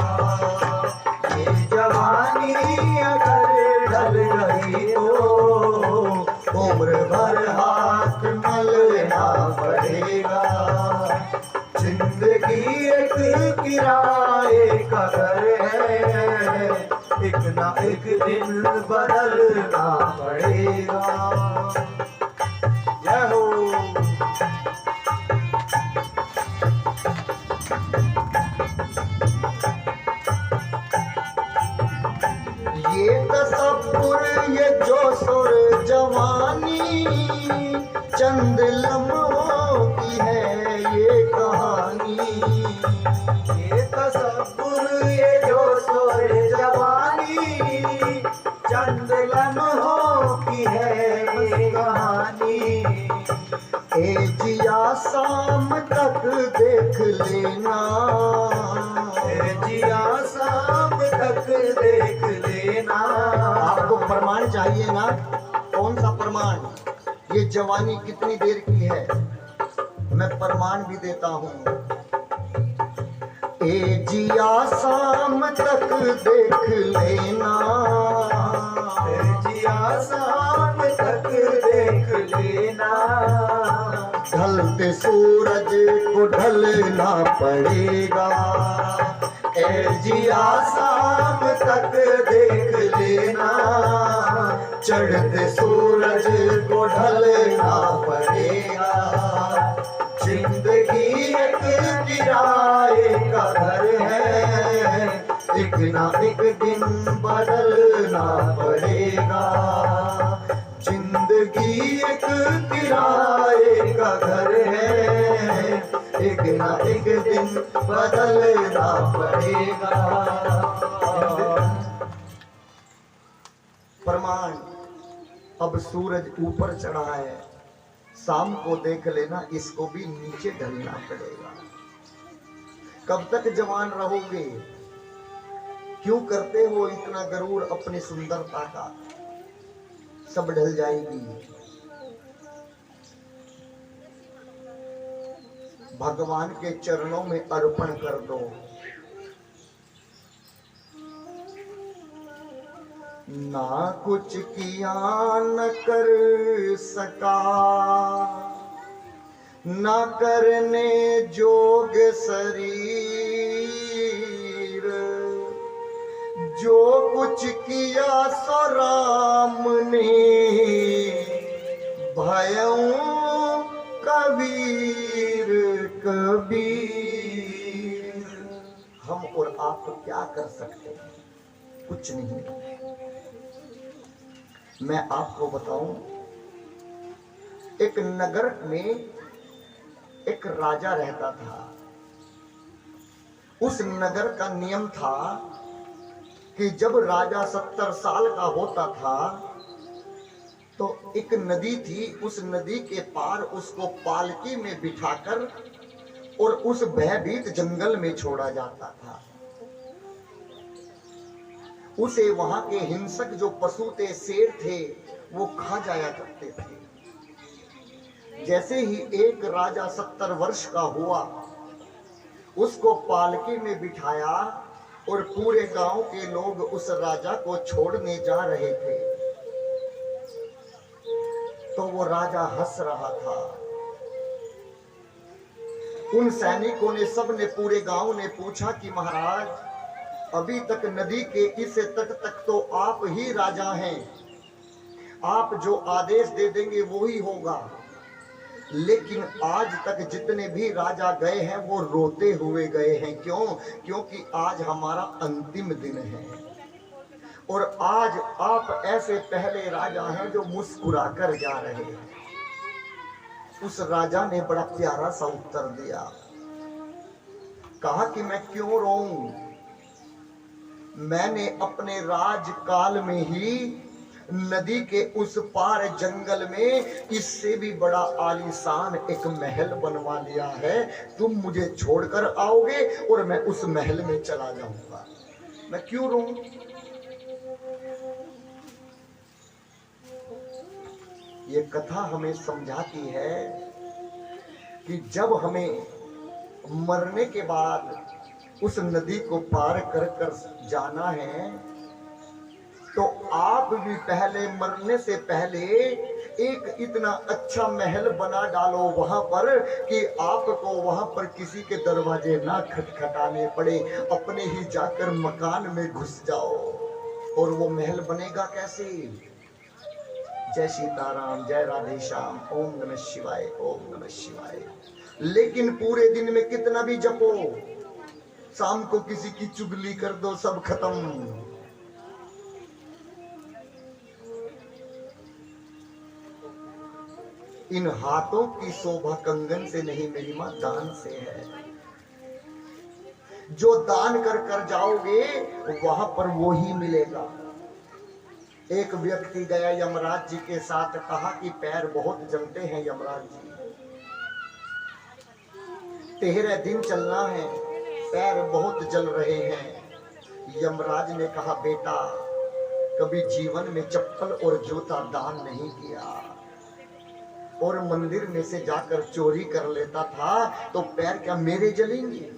ये जवानी अगर ढल गई तो, उम्र भर हाथ मलना पड़ेगा। जिंदगी एक किराए का घर है, एक ना एक दिन बदलना पड़ेगा। जय हो। ये तसव्वुर ये जोश और जवानी, चंद लम्हों की है ये कहानी। ये तसव्वुर चाहिए ना? कौन सा प्रमाण? ये जवानी कितनी देर की है? मैं प्रमाण भी देता हूं। ए जिया शाम तक देख लेना, ए जिया शाम तक देख लेना, ढलते सूरज को ढलना पड़ेगा। ए जिया शाम तक देख लेना, चढ़ते सूरज को ढलना पड़ेगा। जिंदगी एक किराए का घर है, एक ना एक दिन बदलना पड़ेगा। जिंदगी एक किराए का घर है, एक ना एक दिन बदलना पड़ेगा। प्रमाण, अब सूरज ऊपर चढ़ा है, शाम को देख लेना, इसको भी नीचे ढलना पड़ेगा। कब तक जवान रहोगे? क्यों करते हो इतना गरूर अपनी सुंदरता का? सब ढल जाएगी। भगवान के चरणों में अर्पण कर दो। ना कुछ किया न कर सका, न करने जोग शरीर, जो कुछ किया सो राम ने, भयऊ कबीर कबीर। हम और आप क्या कर सकते हैं? कुछ नहीं। मैं आपको बताऊं, एक नगर में एक राजा रहता था। उस नगर का नियम था कि जब राजा 70 साल का होता था तो एक नदी थी, उस नदी के पार उसको पालकी में बिठाकर और उस भयभीत जंगल में छोड़ा जाता था। उसे वहां के हिंसक जो पशु थे, शेर थे, वो खा जाया करते थे। जैसे ही एक राजा 70 वर्ष का हुआ, उसको पालकी में बिठाया और पूरे गांव के लोग उस राजा को छोड़ने जा रहे थे, तो वो राजा हंस रहा था। उन सैनिकों ने, सब ने, पूरे गांव ने पूछा कि महाराज, अभी तक नदी के इस तट तक तो आप ही राजा हैं, आप जो आदेश दे देंगे वो ही होगा। लेकिन आज तक जितने भी राजा गए हैं वो रोते हुए गए हैं। क्यों? क्योंकि आज हमारा अंतिम दिन है और आज आप ऐसे पहले राजा हैं जो मुस्कुरा कर जा रहे हैं। उस राजा ने बड़ा प्यारा सा उत्तर दिया, कहा कि मैं क्यों रोऊं? मैंने अपने राजकाल में ही नदी के उस पार जंगल में इससे भी बड़ा आलीशान एक महल बनवा लिया है। तुम मुझे छोड़कर आओगे और मैं उस महल में चला जाऊंगा। मैं क्यों रोऊं? ये कथा हमें समझाती है कि जब हमें मरने के बाद उस नदी को पार कर कर जाना है, तो आप भी पहले, मरने से पहले एक इतना अच्छा महल बना डालो वहां पर कि आपको वहां पर किसी के दरवाजे ना खटखटाने पड़े, अपने ही जाकर मकान में घुस जाओ। और वो महल बनेगा कैसे? जय सीताराम, जय राधे श्याम, ओम नमः शिवाय, ओम नमः शिवाय। लेकिन पूरे दिन में कितना भी जपो, शाम को किसी की चुगली कर दो, सब खत्म। इन हाथों की शोभा कंगन से नहीं मेरी मां, दान से है। जो दान कर कर जाओगे वहां पर वो ही मिलेगा। एक व्यक्ति गया यमराज जी के साथ, कहा कि पैर बहुत जलते हैं यमराज जी, 13 दिन चलना है, पैर बहुत जल रहे हैं। यमराज ने कहा, बेटा कभी जीवन में चप्पल और जूता दान नहीं किया, और मंदिर में से जाकर चोरी कर लेता था तो पैर क्या मेरे जलेंगे?